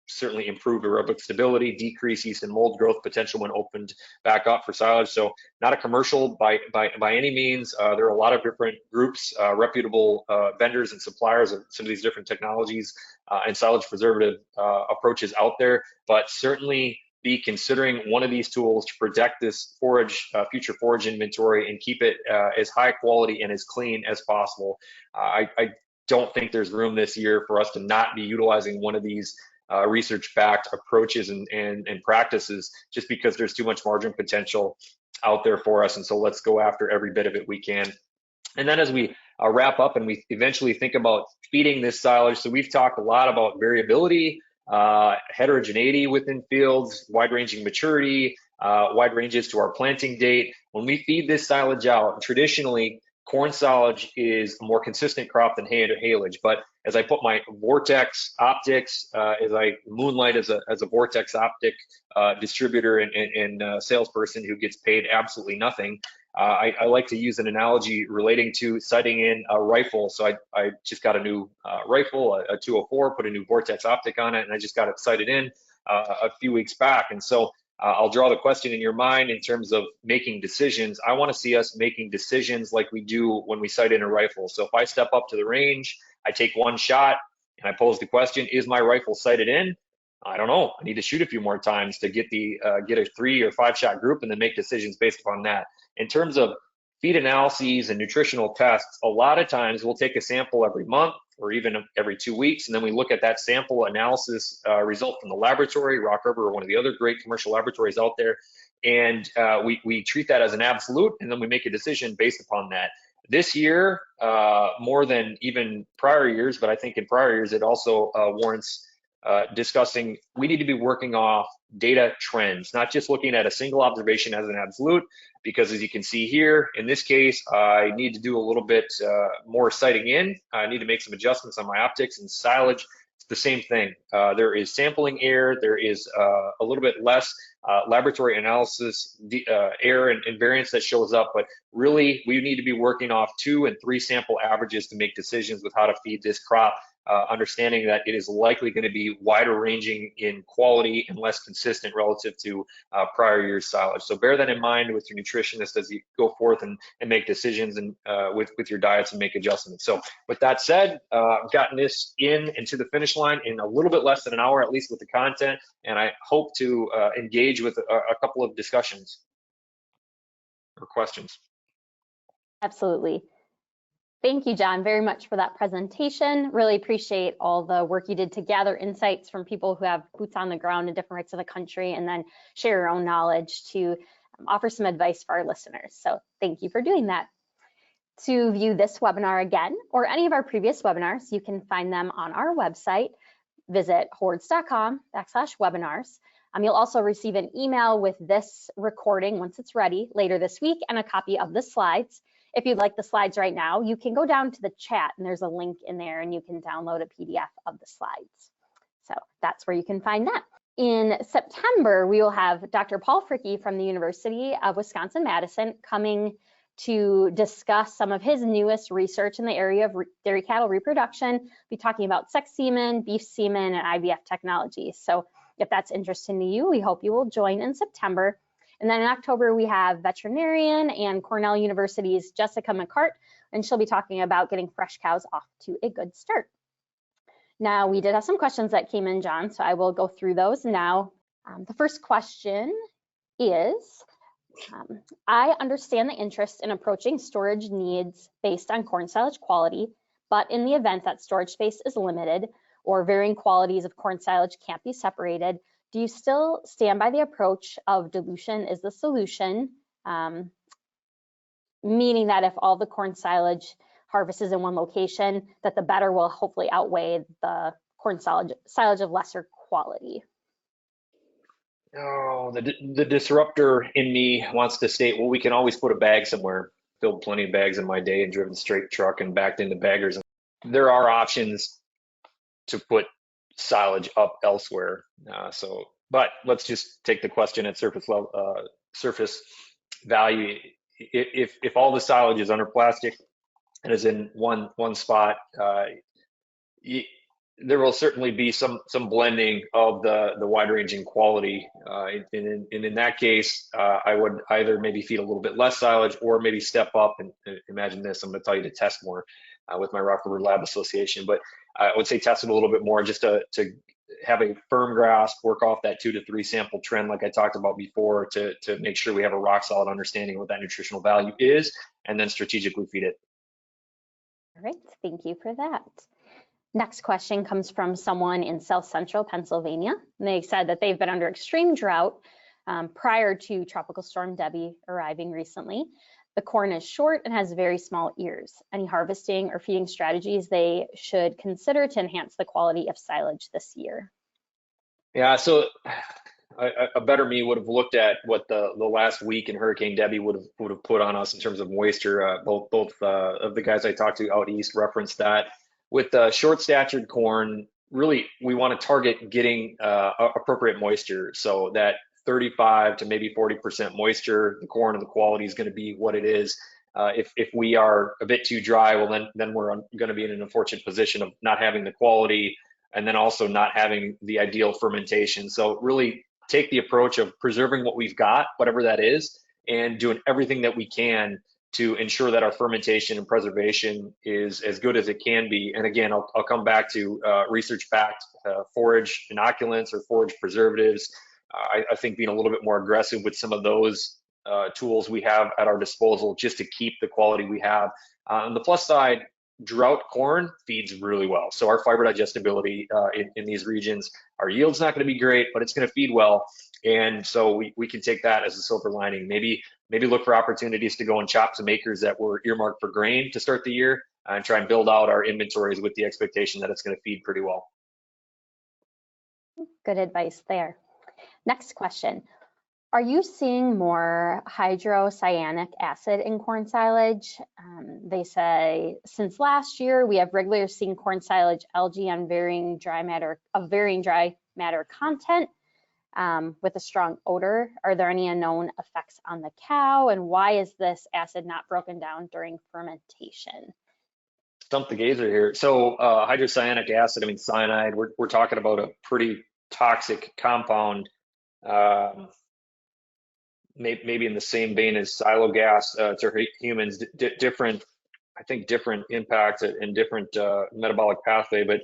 S2: certainly improve aerobic stability, decrease yeast and mold growth potential when opened back up for silage. So not a commercial by any means. There are a lot of different groups, reputable vendors and suppliers of some of these different technologies and silage preservative approaches out there, but certainly be considering one of these tools to protect this forage, future forage inventory and keep it as high quality and as clean as possible. I don't think there's room this year for us to not be utilizing one of these research-backed approaches and practices just because there's too much margin potential out there for us. And so let's go after every bit of it we can. And then as we wrap up and we eventually think about feeding this silage, so we've talked a lot about variability, heterogeneity within fields, wide-ranging maturity, wide ranges to our planting date. When we feed this silage out, traditionally, corn silage is a more consistent crop than hay or haylage. But as I put my vortex optics, as I moonlight as a vortex optic distributor and salesperson who gets paid absolutely nothing, I like to use an analogy relating to sighting in a rifle. So I just got a new rifle, a 204, put a new vortex optic on it, and I just got it sighted in a few weeks back. And so I'll draw the question in your mind in terms of making decisions. I want to see us making decisions like we do when we sight in a rifle. So if I step up to the range, I take one shot and I pose the question, is my rifle sighted in? I don't know. I need to shoot a few more times to get a 3 or 5 shot group and then make decisions based upon that. In terms of feed analyses and nutritional tests, a lot of times we'll take a sample every month or even every 2 weeks. And then we look at that sample analysis result from the laboratory, Rock River, or one of the other great commercial laboratories out there. And we treat that as an absolute, and then we make a decision based upon that. This year, more than even prior years, but I think in prior years, it also warrants discussing, we need to be working off data trends, not just looking at a single observation as an absolute, because as you can see here, in this case, I need to do a little bit more sighting in. I need to make some adjustments on my optics and silage. It's the same thing. There is sampling error. There is a little bit less laboratory analysis error and variance that shows up, but really we need to be working off 2 and 3 sample averages to make decisions with how to feed this crop, understanding that it is likely going to be wider ranging in quality and less consistent relative to prior year's silage. So bear that in mind with your nutritionist as you go forth and make decisions and with your diets and make adjustments. So with that said, I've gotten this in and to the finish line in a little bit less than an hour, at least with the content, and I hope to engage with a couple of discussions or questions.
S1: Absolutely. Thank you, John, very much for that presentation. Really appreciate all the work you did to gather insights from people who have boots on the ground in different parts of the country, and then share your own knowledge to offer some advice for our listeners. So thank you for doing that. To view this webinar again, or any of our previous webinars, you can find them on our website. Visit hordes.com/webinars. You'll also receive an email with this recording once it's ready later this week, and a copy of the slides. If you'd like the slides right now, you can go down to the chat and there's a link in there and you can download a PDF of the slides. So that's where you can find that. In September, we will have Dr. Paul Fricke from the University of Wisconsin-Madison coming to discuss some of his newest research in the area of dairy cattle reproduction. We'll be talking about sex semen, beef semen, and IVF technology. So if that's interesting to you, we hope you will join in September. And then in October, we have veterinarian and Cornell University's Jessica McCart, and she'll be talking about getting fresh cows off to a good start. Now, we did have some questions that came in, John, so I will go through those now. The first question is, I understand the interest in approaching storage needs based on corn silage quality, but in the event that storage space is limited or varying qualities of corn silage can't be separated, do you still stand by the approach of dilution is the solution, meaning that if all the corn silage harvest is in one location, that the better will hopefully outweigh the corn silage of lesser quality?
S2: Oh, the disruptor in me wants to state, well, we can always put a bag somewhere. Filled plenty of bags in my day and driven straight truck and backed into baggers. There are options to put silage up elsewhere. But let's just take the question at surface level, surface value. If all the silage is under plastic and is in one spot, there will certainly be some blending of the wide-ranging quality. And in that case, I would either maybe feed a little bit less silage or maybe step up and imagine this. I'm going to tell you to test more with my Rock River Lab Association, but I would say test it a little bit more just to have a firm grasp, work off that 2 to 3 sample trend like I talked about before to make sure we have a rock solid understanding of what that nutritional value is, and then strategically feed it.
S1: All right, thank you for that. Next question comes from someone in South Central Pennsylvania. And they said that they've been under extreme drought prior to Tropical Storm Debbie arriving recently. The corn is short and has very small ears. Any harvesting or feeding strategies they should consider to enhance the quality of silage this year? Yeah,
S2: so a better me would have looked at what the last week in Hurricane Debbie would have put on us in terms of moisture. Both of the guys I talked to out east referenced that. With short-statured corn, really we want to target getting appropriate moisture, so that 35 to maybe 40% moisture, the corn and the quality is going to be what it is. If we are a bit too dry, well then we're going to be in an unfortunate position of not having the quality and then also not having the ideal fermentation. So really take the approach of preserving what we've got, whatever that is, and doing everything that we can to ensure that our fermentation and preservation is as good as it can be. And again, I'll come back to research-backed forage inoculants or forage preservatives. I think being a little bit more aggressive with some of those tools we have at our disposal just to keep the quality we have. On the plus side, drought corn feeds really well. So our fiber digestibility in these regions, our yield's not going to be great, but it's going to feed well. And so we can take that as a silver lining. Maybe look for opportunities to go and chop some acres that were earmarked for grain to start the year and try and build out our inventories with the expectation that it's going to feed pretty well.
S1: Good advice there. Next question. Are you seeing more hydrocyanic acid in corn silage? They say since last year, we have regularly seen corn silage algae on varying dry matter content with a strong odor. Are there any unknown effects on the cow? And why is this acid not broken down during fermentation?
S2: Stump the gazer here. So hydrocyanic acid, I mean cyanide, we're talking about a pretty toxic compound. Maybe in the same vein as silo gas to humans, different impact and different metabolic pathway. But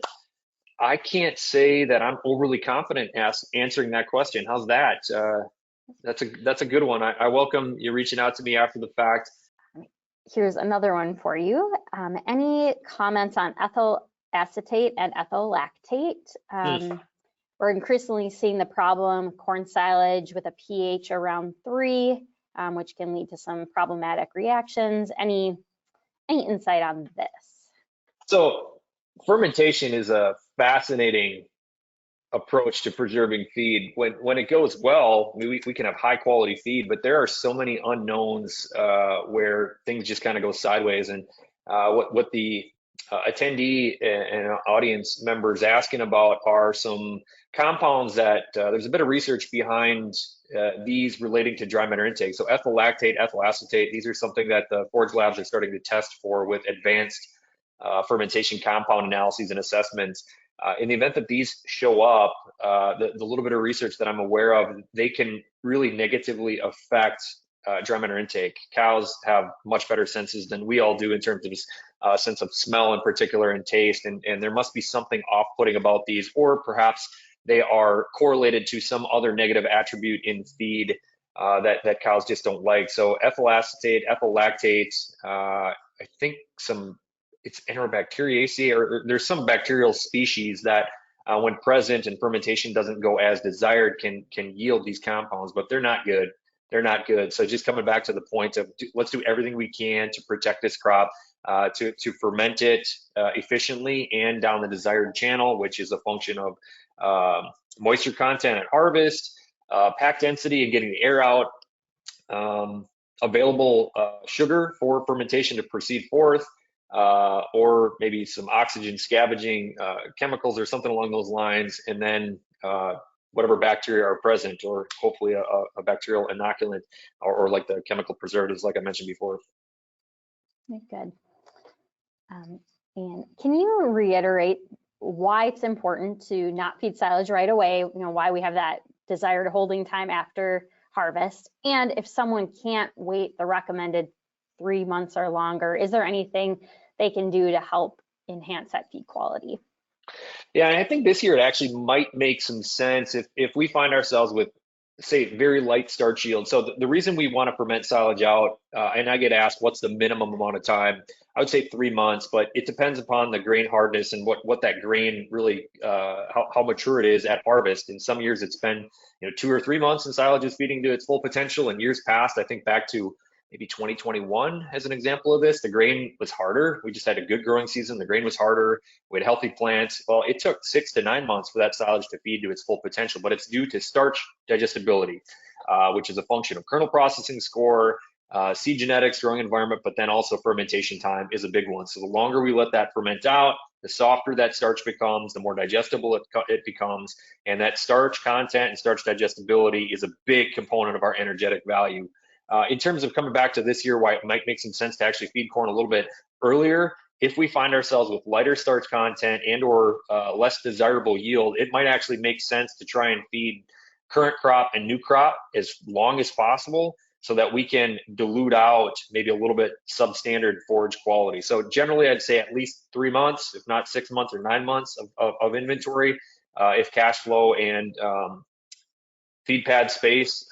S2: I can't say that I'm overly confident answering that question. How's that? That's a good one. I welcome you reaching out to me after the fact.
S1: Here's another one for you. Any comments on ethyl acetate and ethyl lactate? We're increasingly seeing the problem corn silage with a pH around 3, which can lead to some problematic reactions. Any insight on this?
S2: So fermentation is a fascinating approach to preserving feed. When it goes well, I mean, we can have high quality feed, but there are so many unknowns where things just kind of go sideways. And what the attendee and audience members asking about are some compounds that there's a bit of research behind these relating to dry matter intake. So ethyl lactate, ethyl acetate, these are something that the forage labs are starting to test for with advanced fermentation compound analyses and assessments. In the event that these show up, the little bit of research that I'm aware of, they can really negatively affect dry matter intake. Cows have much better senses than we all do in terms of sense of smell in particular and taste, and there must be something off-putting about these, or perhaps they are correlated to some other negative attribute in feed that cows just don't like. So ethyl acetate, ethyl lactate, I think it's Enterobacteriaceae, or there's some bacterial species that when present and fermentation doesn't go as desired can yield these compounds, but they're not good. They're not good. So just coming back to the point of let's do everything we can to protect this crop, to ferment it efficiently and down the desired channel, which is a function of moisture content at harvest, pack density and getting the air out, available sugar for fermentation to proceed forth, or maybe some oxygen scavenging chemicals or something along those lines, and then whatever bacteria are present, or hopefully a bacterial inoculant, or like the chemical preservatives, like I mentioned before.
S1: Good. And can you reiterate why it's important to not feed silage right away? You know, why we have that desired holding time after harvest, and if someone can't wait the recommended 3 months or longer, is there anything they can do to help enhance that feed quality?
S2: Yeah, and I think this year it actually might make some sense if we find ourselves with, say, very light starch yield. So the reason we want to ferment silage out, and I get asked what's the minimum amount of time, I would say 3 months, but it depends upon the grain hardness and what that grain really, how mature it is at harvest. In some years it's been 2 or 3 months and silage is feeding to its full potential. In years past, I think back to maybe 2021 as an example of this, the grain was harder. We just had a good growing season. The grain was harder. We had healthy plants. Well, it took 6 to 9 months for that silage to feed to its full potential, but it's due to starch digestibility, which is a function of kernel processing score, seed genetics, growing environment, but then also fermentation time is a big one. So the longer we let that ferment out, the softer that starch becomes, the more digestible it becomes, and that starch content and starch digestibility is a big component of our energetic value. In terms of coming back to this year, why it might make some sense to actually feed corn a little bit earlier, if we find ourselves with lighter starch content and or less desirable yield, it might actually make sense to try and feed current crop and new crop as long as possible so that we can dilute out maybe a little bit substandard forage quality. So generally, I'd say at least 3 months, if not 6 months or 9 months of inventory, if cash flow and feed pad space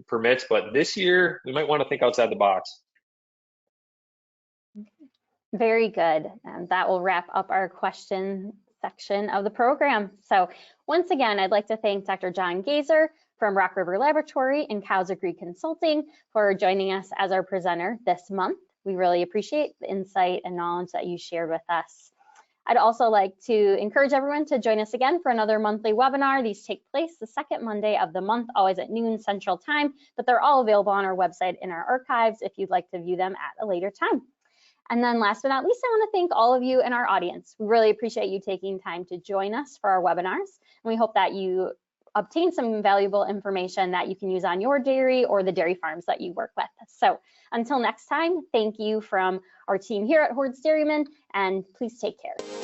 S2: permits. But this year, we might want to think outside the box.
S1: Very good. And that will wrap up our question section of the program. So once again, I'd like to thank Dr. John Gazer from Rock River Laboratory and Cows Agree Consulting for joining us as our presenter this month. We really appreciate the insight and knowledge that you shared with us. I'd also like to encourage everyone to join us again for another monthly webinar. These take place the second Monday of the month, always at noon Central Time, but they're all available on our website in our archives if you'd like to view them at a later time. And then last but not least, I want to thank all of you in our audience. We really appreciate you taking time to join us for our webinars. And we hope that you obtain some valuable information that you can use on your dairy or the dairy farms that you work with. So until next time, thank you from our team here at Hoard's Dairymen, and please take care.